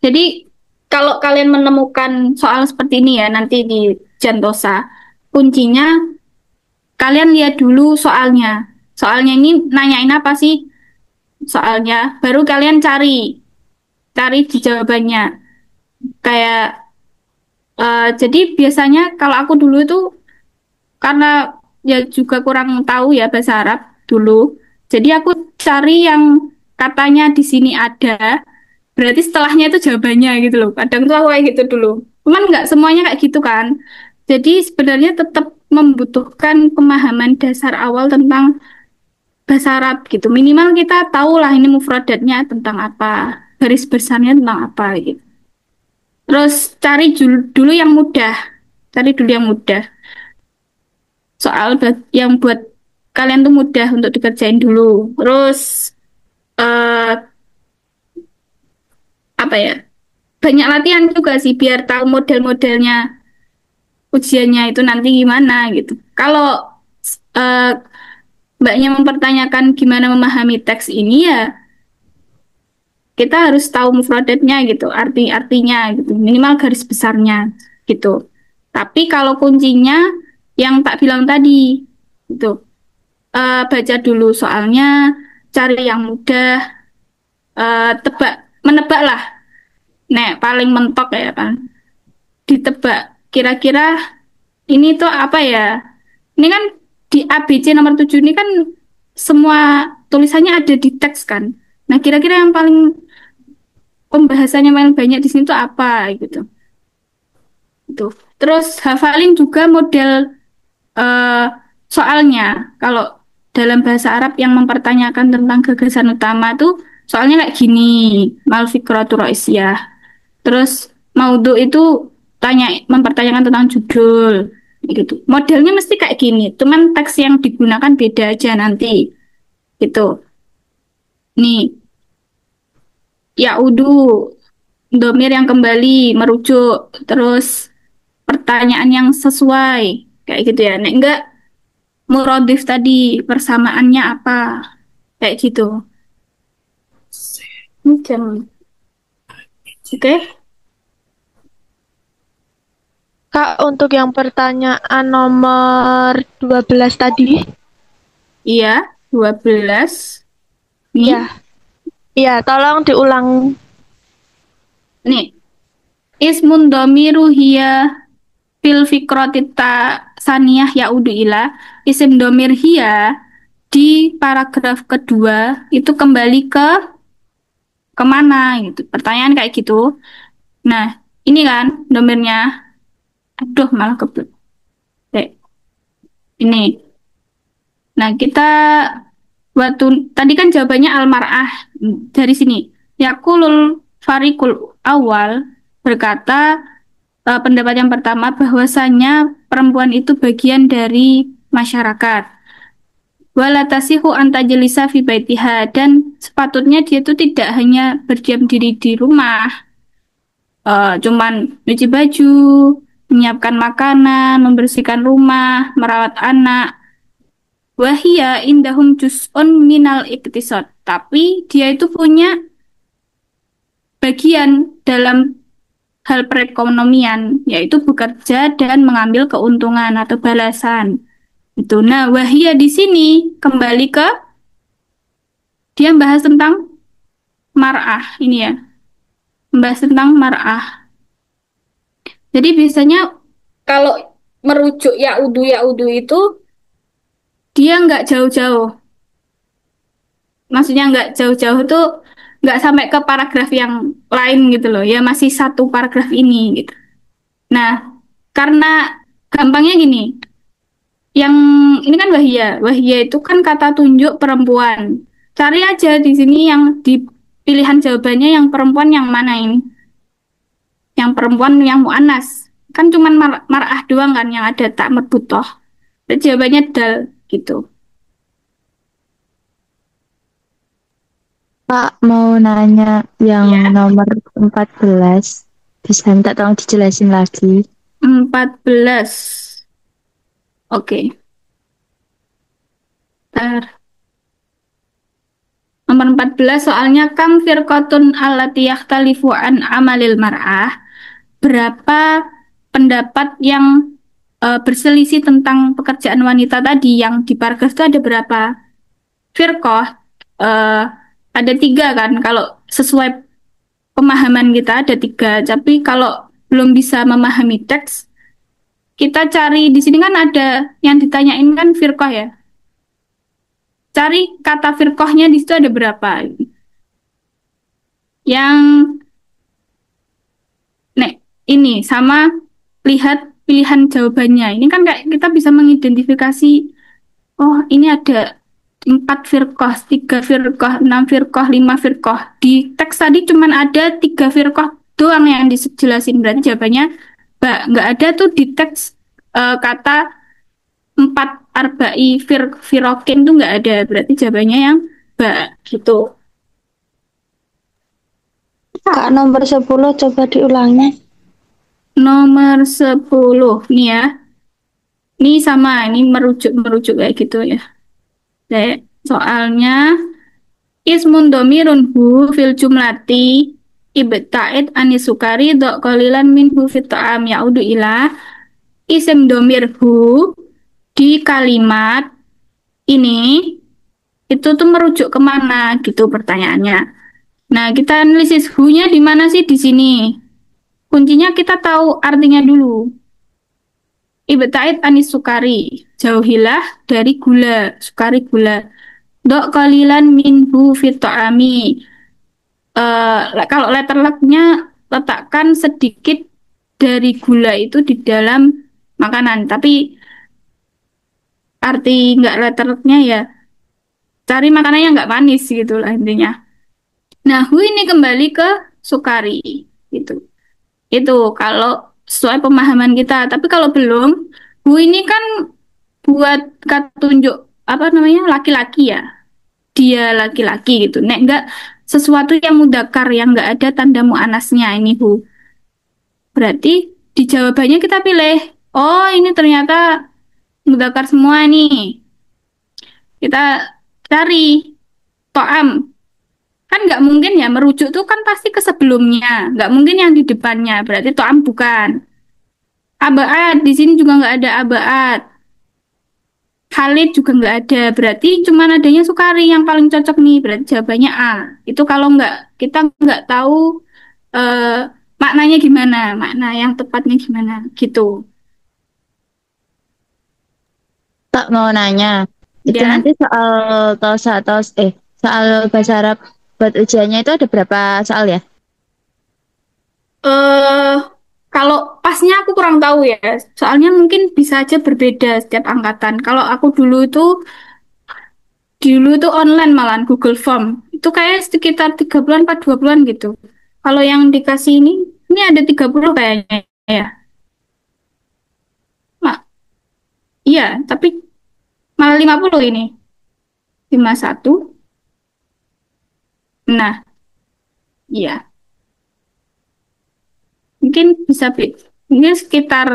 jadi kalau kalian menemukan soal seperti ini ya, nanti di Jantosa, kuncinya kalian lihat dulu soalnya. Soalnya ini nanyain apa sih? Soalnya, baru kalian cari di jawabannya. Kayak, jadi biasanya kalau aku dulu itu, karena ya juga kurang tahu ya bahasa Arab dulu, jadi aku cari yang katanya di sini ada, berarti setelahnya itu jawabannya gitu loh. Kadang tuh aku kayak gitu dulu. Cuman nggak semuanya kayak gitu kan. Jadi sebenarnya tetap membutuhkan pemahaman dasar awal tentang bahasa Arab gitu. Minimal kita tahu lah ini mufradatnya tentang apa, garis besarnya tentang apa gitu. Terus cari dulu yang mudah. Cari dulu yang mudah. Soal yang buat kalian tuh mudah untuk dikerjain dulu. Terus eh, apa ya, banyak latihan juga sih biar tahu model-modelnya ujiannya itu nanti gimana gitu. Kalau eh, mbaknya mempertanyakan gimana memahami teks ini ya kita harus tahu mufradatnya gitu, arti-artinya gitu, minimal garis besarnya gitu. Tapi kalau kuncinya yang tak bilang tadi itu baca dulu soalnya, cari yang mudah, menebak lah. Nek paling mentok ya kan, ditebak kira-kira ini tuh apa ya? Ini kan di ABC nomor 7 ini kan semua tulisannya ada di teks kan. Nah, kira-kira yang paling pembahasannya paling banyak di sini tuh apa gitu. Itu. Terus hafalin juga model eh, soalnya. Kalau dalam bahasa Arab yang mempertanyakan tentang gagasan utama tuh soalnya kayak gini, mal fikratu raisiyah. Terus maudhu itu mempertanyakan tentang judul gitu. Modelnya mesti kayak gini, cuman teks yang digunakan beda aja nanti. Gitu. Nih, yaudu, domir yang kembali merujuk, terus pertanyaan yang sesuai kayak gitu ya. Nek enggak muradif tadi persamaannya apa kayak gitu. Ini jam. Oke. Kak, untuk yang pertanyaan nomor 12 tadi. Iya, 12. Nih. Iya. Iya, tolong diulang. Nih. Ismun domiru hiya fil fikrotita saniyah yaudu ila. Isim domir hiya di paragraf kedua itu kembali ke kemana gitu. Pertanyaan kayak gitu. Nah, ini kan domirnya. Aduh, malah kebut. Ini. Nah, kita waktu tadi kan jawabannya al-mar'ah dari sini. Yaqulul fariqul awal berkata pendapat yang pertama bahwasanya perempuan itu bagian dari masyarakat. Wala tasihu antajelisa fi baitiha, dan sepatutnya dia itu tidak hanya berdiam diri di rumah, cuman nyuci baju, menyiapkan makanan, membersihkan rumah, merawat anak. Wahia indahum juz'un minal iktisad. Tapi dia itu punya bagian dalam hal perekonomian, yaitu bekerja dan mengambil keuntungan atau balasan. Itu. Nah, wahia di sini kembali ke dia membahas tentang mar'ah ini ya. Membahas tentang mar'ah. Jadi biasanya kalau merujuk yaudu itu dia nggak jauh-jauh. Maksudnya nggak jauh-jauh tuh nggak sampai ke paragraf yang lain gitu loh. Ya masih satu paragraf ini gitu. Nah, karena gampangnya gini, yang ini kan wahia. Wahia itu kan kata tunjuk perempuan. Cari aja di sini yang di pilihan jawabannya yang perempuan yang mana ini. Yang perempuan yang mu'annas. Kan cuman mar'ah doang kan yang ada tak merbutoh. Dan jawabannya dal gitu. Pak mau nanya yang nomor 14. Bisa minta tolong dijelasin lagi. 14. Oke. Nomor 14 soalnya kam firqatun allati yakhtalifu an amalil mar'ah. Berapa pendapat yang berselisih tentang pekerjaan wanita tadi yang di paragraf itu ada berapa? Firqah ada 3 kan, kalau sesuai pemahaman kita ada 3, tapi kalau belum bisa memahami teks kita cari di sini kan ada yang ditanyain kan firqah ya, cari kata firqahnya di situ ada berapa yang ini sama lihat pilihan jawabannya. Ini kan kayak kita bisa mengidentifikasi, oh ini ada 4 firqah, 3 firqah, 6 firqah, 5 firqah. Di teks tadi cuman ada 3 firqah doang yang dijelasin. Berarti jawabannya nggak ada tuh di teks kata 4 arba'i firokin tuh nggak ada. Berarti jawabannya yang ba gitu. Kak, nomor 10 coba diulangi. Nomor 10 nih ya. Ini sama, ini merujuk kayak gitu ya. Soalnya ismun domirun hu fil jumlati ibta'id anisukari dok qalilan minhu fit ta'am yaudu ila isim domir hu di kalimat ini itu tuh merujuk kemana gitu pertanyaannya. Nah, kita analisis hu-nya di mana sih di sini? Kuncinya kita tahu artinya dulu. Ibta'id anis sukari, jauhilah dari gula, sukari gula. Dok qalilan minhu fit ta'ami. Kalau letter luck-nya letakkan sedikit dari gula itu di dalam makanan, tapi arti nggak letter luck-nya ya cari makanan yang nggak manis gitu lah intinya. Nah, hu ini kembali ke sukari gitu. Itu kalau sesuai pemahaman kita. Tapi kalau belum, hu ini kan buat kata tunjuk apa namanya laki-laki ya. Dia laki-laki gitu. Nek enggak sesuatu yang mudakar yang enggak ada tanda muannasnya ini hu. Berarti di jawabannya kita pilih. Oh, ini ternyata mudakar semua nih. Kita cari to'am. Kan nggak mungkin ya merujuk tuh kan pasti ke sebelumnya. Nggak mungkin yang di depannya. Berarti to'am bukan. Abaat, di sini juga nggak ada abaat. Khalid juga nggak ada. Berarti cuma adanya Sukari yang paling cocok nih. Berarti jawabannya A. Itu kalau nggak, kita nggak tahu maknanya gimana. Makna yang tepatnya gimana. Gitu. Tak mau nanya. Itu Ya. nanti soal tosa atau soal bahasa Arab buat ujiannya itu ada berapa soal ya? Kalau pasnya aku kurang tahu ya. Soalnya mungkin bisa aja berbeda setiap angkatan. Kalau aku dulu tuh online malahan Google Form. Itu kayak sekitar 30-an 40-an gitu. Kalau yang dikasih ini ada 30 kayaknya ya. Iya, tapi malah 50 ini. 51. Nah, iya. Mungkin sekitar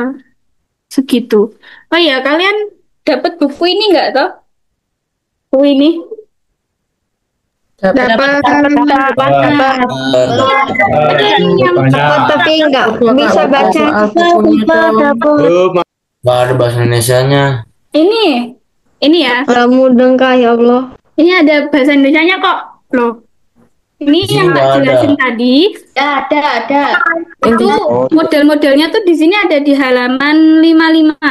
segitu. Oh ya, kalian dapat buku ini nggak toh? Buku ini? Dapat. Tapi nggak bisa baca. Nggak ada bahasa Indonesianya. Ini ya. Alhamdulillah ya Allah. Ini ada bahasa Indonesianya kok, loh. Ini yang tak jelasin tadi. Ada. Itu model-modelnya tuh di sini ada di halaman 55.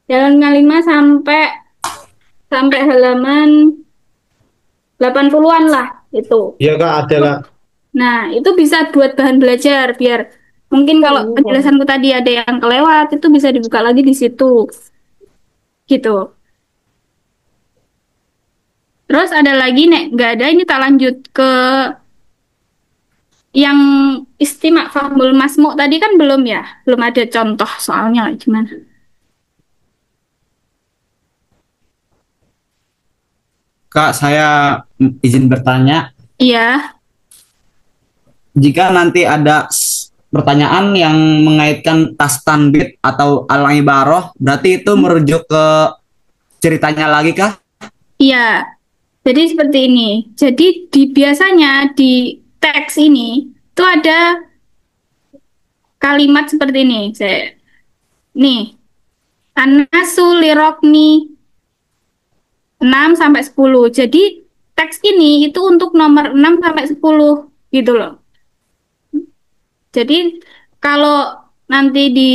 Halaman 55 sampai halaman 80-an lah itu. Iya Kak, ada Kak. Nah, itu bisa buat bahan belajar biar mungkin kalau penjelasanku tadi ada yang kelewat itu bisa dibuka lagi di situ. Gitu. Terus ada lagi nggak ada ini tak lanjut ke yang istimak fahmul masmu tadi kan belum ya, belum ada contoh soalnya gimana? Kak, saya izin bertanya. Iya. Jika nanti ada pertanyaan yang mengaitkan tas tanbit atau al-ibaroh, berarti itu merujuk ke ceritanya lagi kah? Iya. Jadi seperti ini. Jadi biasanya di teks ini itu ada kalimat seperti ini. Nih. Anasu lirokni 6 sampai 10. Jadi teks ini itu untuk nomor 6 sampai 10 gitu loh. Jadi kalau nanti di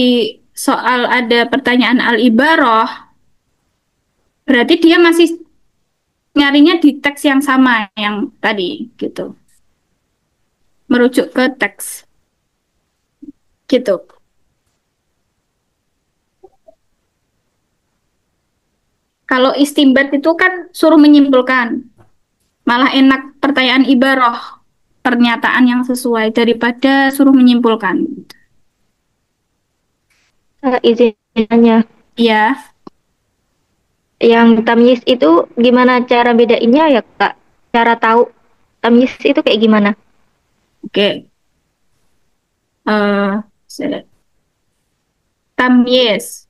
soal ada pertanyaan al-ibaroh, berarti dia masih nyarinya di teks yang sama yang tadi gitu. Merujuk ke teks. Gitu. Kalau istimbat itu kan suruh menyimpulkan. Malah enak pertanyaan ibaroh, pernyataan yang sesuai daripada suruh menyimpulkan. Izinnya. Iya. Yang tamyiz itu gimana cara bedainnya ya Kak? Cara tahu tamyiz itu kayak gimana? Oke. eh tamyiz.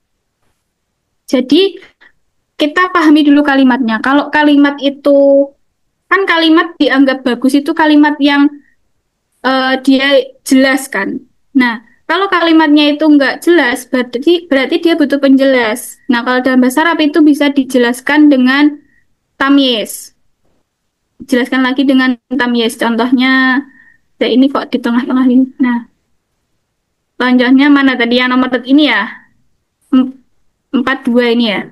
Jadi kita pahami dulu kalimatnya. Kalau kalimat itu kan kalimat dianggap bagus itu kalimat yang dia jelas kan. Nah, kalau kalimatnya itu nggak jelas, berarti dia butuh penjelas. Nah, kalau dalam bahasa Arab itu bisa dijelaskan dengan tamyiz. Jelaskan lagi dengan tamyiz. Contohnya, ini kok di tengah-tengah ini. Nah, contohnya mana tadi yang nomor ini ya? 42 ini ya.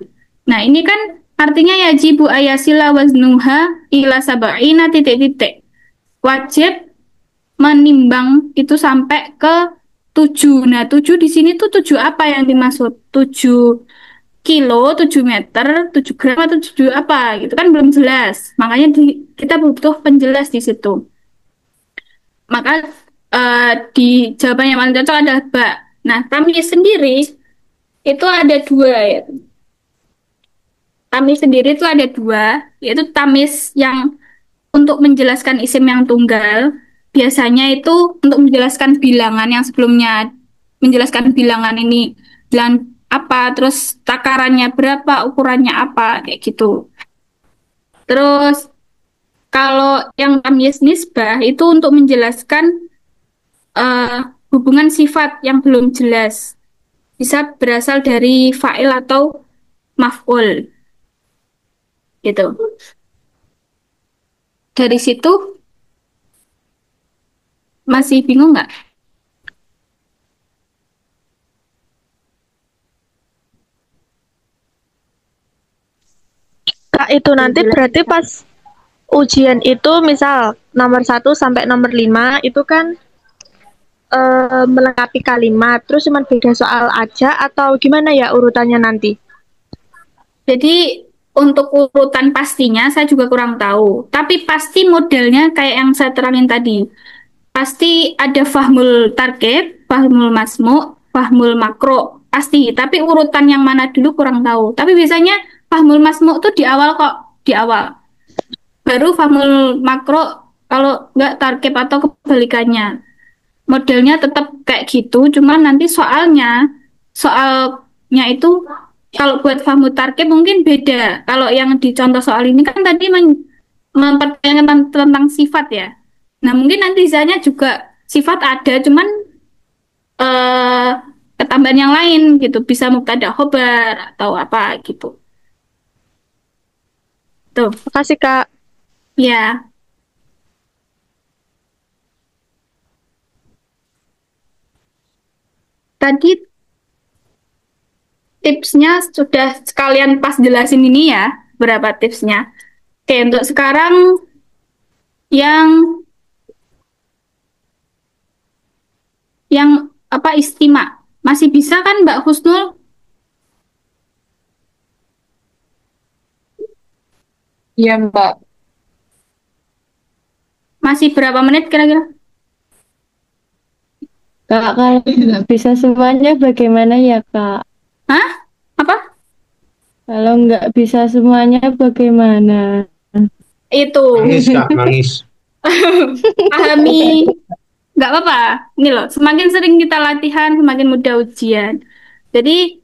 Nah, ini kan artinya yajibu ayasila waznuha ila sab'ina titik-titik. Wajib menimbang itu sampai ke 7. Nah, 7 di sini tuh 7 apa yang dimaksud? 7 kilo, 7 meter, 7 gram, atau 7 apa? Gitu kan belum jelas. Makanya kita butuh penjelas di situ. Maka di jawaban yang paling cocok adalah ba. Nah, tamyiz sendiri itu ada 2 ya. Tamyiz sendiri itu ada 2, yaitu tamyiz yang untuk menjelaskan isim yang tunggal. Biasanya itu untuk menjelaskan bilangan yang sebelumnya menjelaskan bilangan ini bilangan apa, terus takarannya berapa, ukurannya apa, kayak gitu. Terus kalau yang tamyiz nisbah itu untuk menjelaskan hubungan sifat yang belum jelas. Bisa berasal dari fa'il atau maf'ul. Gitu. Dari situ masih bingung nggak? Kak, itu nanti berarti pas ujian itu misal nomor 1 sampai nomor 5 itu kan melengkapi kalimat, terus cuma beda soal aja atau gimana ya urutannya nanti? Jadi untuk urutan pastinya saya juga kurang tahu. Tapi pasti modelnya kayak yang saya terangin tadi. Pasti ada fahmul target, fahmul masmu, fahmul makro. Pasti. Tapi urutan yang mana dulu kurang tahu. Tapi biasanya fahmul masmu tuh di awal kok. Di awal. Baru fahmul makro kalau nggak target atau kebalikannya. Modelnya tetap kayak gitu. Cuman nanti soalnya itu kalau buat fahmu tarkib mungkin beda. Kalau yang di contoh soal ini kan tadi mempertanyakan tentang sifat ya. Nah mungkin nanti misalnya juga sifat ada, cuman ketambahan yang lain gitu. Bisa mubtada khobar atau apa gitu. Tuh. Makasih Kak. Ya. Tadi tipsnya sudah sekalian pas jelasin ini ya, berapa tipsnya. Oke, untuk sekarang yang apa istima. Masih bisa kan Mbak Husnul? Iya, Mbak. Masih berapa menit kira-kira? Kak, kalau nggak bisa semuanya bagaimana ya, Kak? Hah? Apa? Kalau nggak bisa semuanya bagaimana? Itu. Nangis, Kak, nangis. Pahami. Nggak apa-apa. Ini loh, semakin sering kita latihan, semakin mudah ujian. Jadi,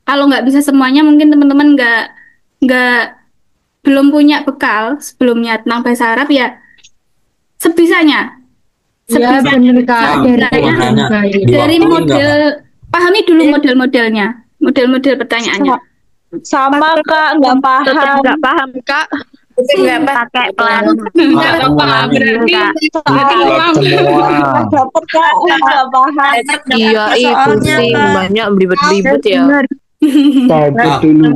kalau nggak bisa semuanya, mungkin teman-teman belum punya bekal sebelumnya tentang bahasa Arab ya, sebisanya. Ya benar Kak, dari model, pahami dulu model-modelnya, model-model pertanyaannya. Sama Kak, nggak paham. Tetap nggak paham Kak. Nggak pakai pelan. Nggak paham berarti dapat Kak, nggak paham. Iya itu sih banyak belibet-belibet ya. Takut dulu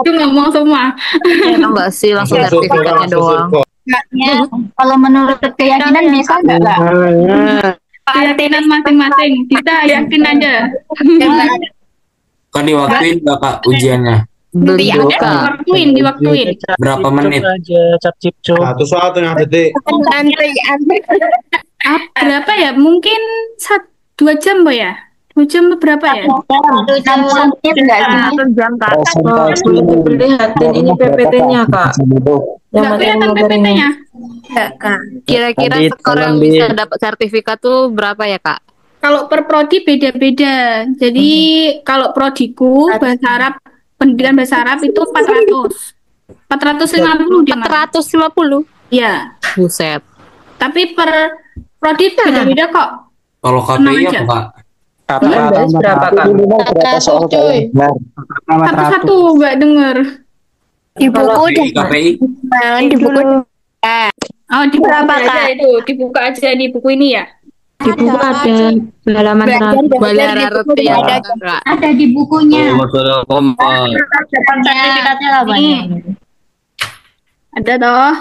itu ngomong semua. Enggak sih, langsung sertifikatnya doang. Kalau menurut keyakinan bisa nggak? Keyakinan masing-masing. Kita yakin aja. Kan diwaktuin nggak Kak ujiannya? Diwaktuin. Berapa menit? Satu soal tengah detik. Berapa ya? Mungkin 2 jam Mbak ya? 2 jam berapa ya? 1 jam sakit nggak sih? 1 jam Kak. Perlihatin ini PPT-nya Kak. Yang Nggak kelihatan PPT-nya. Enggak, Kak. Kira-kira Tadi skor yang tolong di- bisa dapat sertifikat tuh berapa ya, Kak? Kalau per prodi beda-beda. Jadi kalau prodiku bahasa Arab, pendidikan bahasa Arab itu 400. 450 dia, Mas. 450. Iya. Buset. Tapi per prodi beda-beda kok. Kalau KPI apa Kak? Berapa Kak? Berapa soal kalian? Satu-satu nggak denger. Di buku udah. KPI Di buku. Oh, dibuka Berapa, aja Kak? itu. Dibuka aja di buku ini ya. Di buku ada halaman Balar ya, Kak. Ada di bukunya. Masalah kompas. Sertifikatnya lah banyak. Ada toh.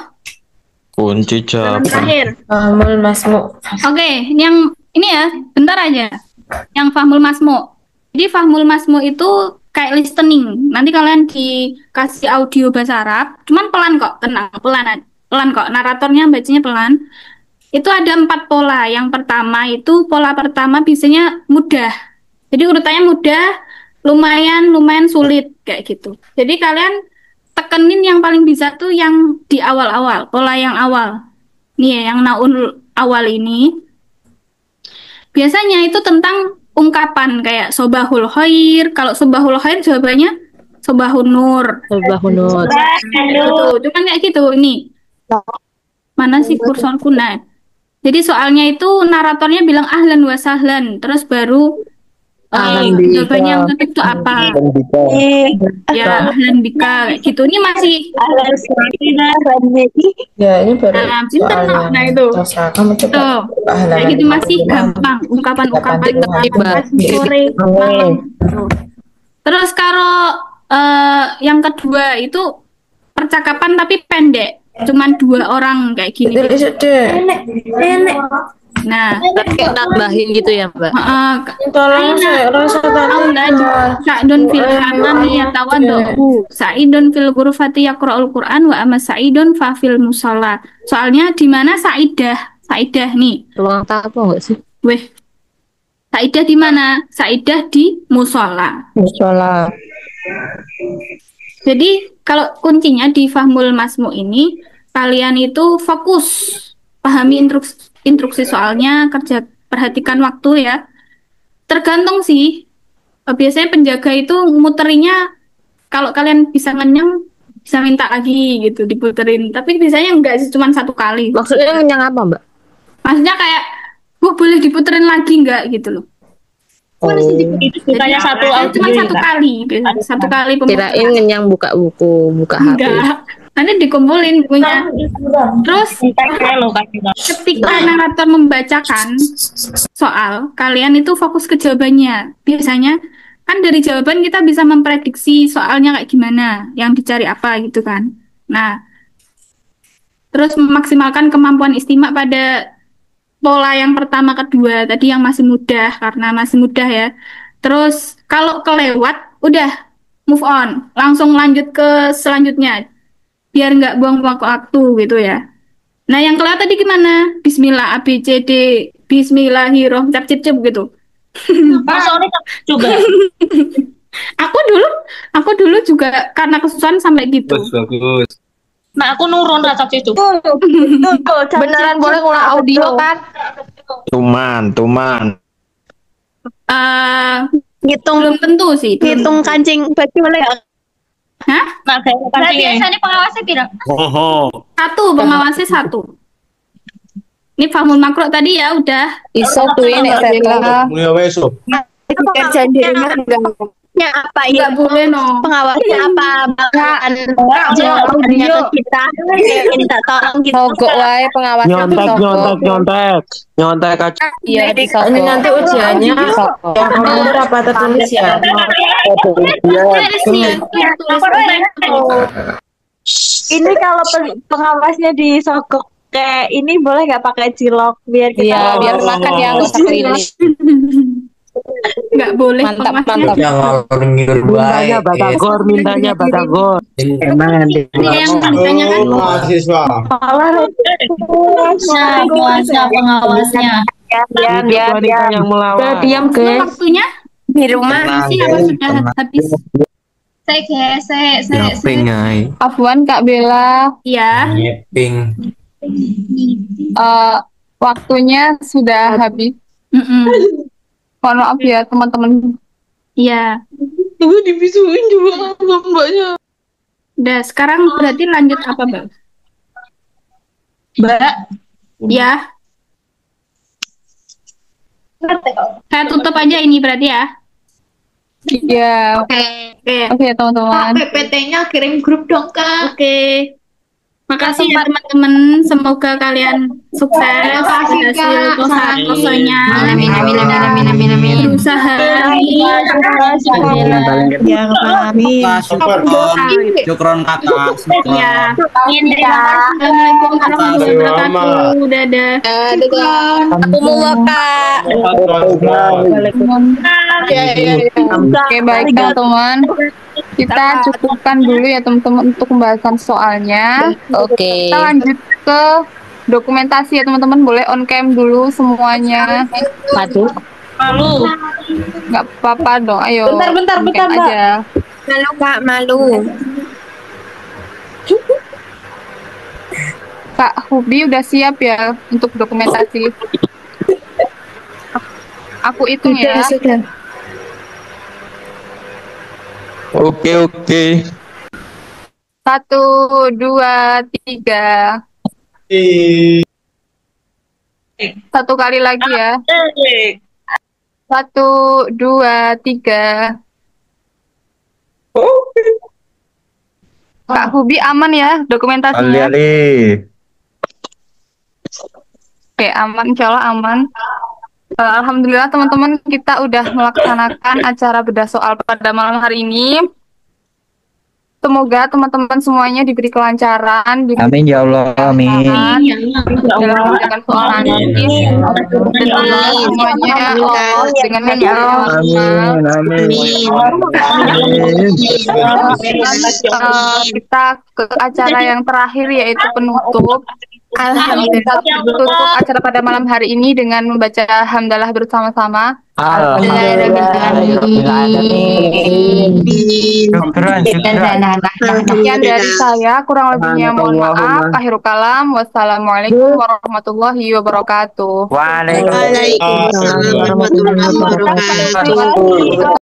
Kunci Halaman jawaban. terakhir. Fahmul Masmu. Oke, yang ini ya, bentar aja. Yang Fahmul Masmu. Jadi Fahmul Masmu itu kayak listening. Nanti kalian dikasih audio bahasa Arab, cuman pelan kok, tenang, pelan kok. Naratornya bacanya pelan. Itu ada 4 pola. Yang pertama itu pola pertama biasanya mudah. Jadi urutannya mudah, lumayan sulit kayak gitu. Jadi kalian tekenin yang paling bisa tuh yang di awal-awal, pola yang awal. Nih ya, yang naun awal ini. Biasanya itu tentang ungkapan kayak sobahul khair. Kalau sobahul khair jawabannya sobahun nur. Sobahun nur. Gitu. Cuman kayak gitu ini. Mana sih kursorku? Nah, jadi soalnya itu naratornya bilang ahlan wa sahlan, terus baru jawabannya yang ketik itu apa? Ya ahlan bika kayak gitu. Ini masih Ya ini baru nah, pinter, soalnya. nah itu. Kamu coba Tuh. Kayak gitu masih gampang ungkapan-ungkapan sore malam. Tuh. Terus kalau yang kedua itu percakapan tapi pendek, cuman 2 orang kayak gini. Nenek. Nah, Tapi nambahin gitu ya, Mbak. Tolong saya rasa tadi. Sa'idun fil hamami yatawaddu. Sa'idun fil ghurfati yaqra'ul Qur'an wa amma Sa'idun fa fil musalla. Soalnya di mana Sa'idah nih. Ruang tamu enggak sih? Weh. Sa'idah di mana? Sa'idah di musalla. Musola. Jadi kalau kuncinya di Fahmul Masmu ini kalian itu fokus pahami instruksi soalnya, kerja perhatikan waktu ya. Tergantung sih. Biasanya penjaga itu muterinya kalau kalian bisa ngenyang bisa minta lagi gitu diputerin. Tapi biasanya enggak sih, cuma 1 kali. Maksudnya ngenyang apa, Mbak? Maksudnya kayak, Bu boleh diputerin lagi enggak gitu loh. Bukannya satu audio cuma 1 kali, biasanya 1 kali Kirain pemuteran. ngenyang buka buku, buka HP. Enggak. Nanti dikumpulin bukunya. Terus ketika narator membacakan soal, kalian itu fokus ke jawabannya. Biasanya kan dari jawaban kita bisa memprediksi soalnya kayak gimana, yang dicari apa gitu kan. Nah, terus memaksimalkan kemampuan istimak pada pola yang pertama, kedua, tadi yang masih mudah, karena masih mudah ya. Terus kalau kelewat, udah move on, langsung lanjut ke selanjutnya. Biar nggak buang-buang waktu gitu ya. Nah, yang kelewat tadi gimana? Bismillah, ABCD, Bismillahirrahmanirrahim, cap-cip gitu. juga. Aku dulu juga karena kesusahan sampai gitu. Bagus. Nah, aku nurun rasa itu. Beneran boleh ngulang audio kan? Tuman. Ngitung Belum tentu sih. ngitung kancing baju boleh nggak? Hah? Nah, saya biasanya pengawasnya tidak. Pengawasnya 1. Ini Fahmul Makro tadi ya udah. Iso tuh ini saya. Mulia weso. Ya apa ini? Nggak boleh no. Pengawasnya apa? Bakalan jawab pertanyaan kita. Minta tolong gitu. Mogok wae pengawasnya Nyontek aja. Iya di Ini nanti ujiannya yang nomor apa tertulis ya? Ini kalau pengawasnya disogok kayak ini boleh nggak pakai cilok biar kita Iya, biar makan ya nggak usah ini. Nggak boleh. Mantap. Jangan ngir baik. Mintanya batagor. Emang Yang ditanya kan Mahasiswa. Pengawasnya. Hidup wanita yang melawan. Diam Semua guys. waktunya Di rumah. isi apa sudah habis? Ngaping ay. Afwan Kak Bella, Ya. Ngaping. waktunya sudah habis. Mohon maaf ya teman-teman. Iya. Gue dibisuin juga sama mbaknya. Udah, sekarang berarti lanjut apa, Mbak? Mbak. Ya. Saya tutup aja ini berarti ya. Iya. Oke teman-teman. PPT-nya kirim grup dong, Kak. Oke. Makasih ya teman-teman. Semoga kalian sukses hasil kosa-kosanya. Berusaha. Syukron kakak. Ya. Assalamualaikum warahmatullahi wabarakatuh. Dadah. Aku mau Kak. Oke baik teman-teman. Kita cukupkan dulu ya teman-teman untuk pembahasan soalnya. Oke. Kita lanjut ke dokumentasi ya teman-teman. Boleh on cam dulu semuanya. Waduh. Malu. Nggak apa-apa dong. Ayo. Bentar, on cam Mbak. aja. Malu Kak, malu. Kak Hubi udah siap ya untuk dokumentasi? Aku hitung ya. Sudah. Oke. 1, 2, 3. Satu kali lagi ya. 1, 2, 3. Kak Hubi aman ya dokumentasinya? Oke, aman, insya Allah aman. Alhamdulillah teman-teman, kita udah melaksanakan acara bedah soal pada malam hari ini. Semoga teman-teman semuanya diberi kelancaran. Amin ya Allah, amin. Dalam mengerjakan soal nanti. Semuanya dengan kita ke acara yang terakhir yaitu penutup. Alhamdulillah tutup acara pada malam hari ini dengan membaca hamdalah bersama-sama. Sekian dari saya, kurang lebihnya mohon maaf. Akhirul kalam, wassalamualaikum warahmatullahi wabarakatuh. Waalaikumsalam warahmatullahi wabarakatuh.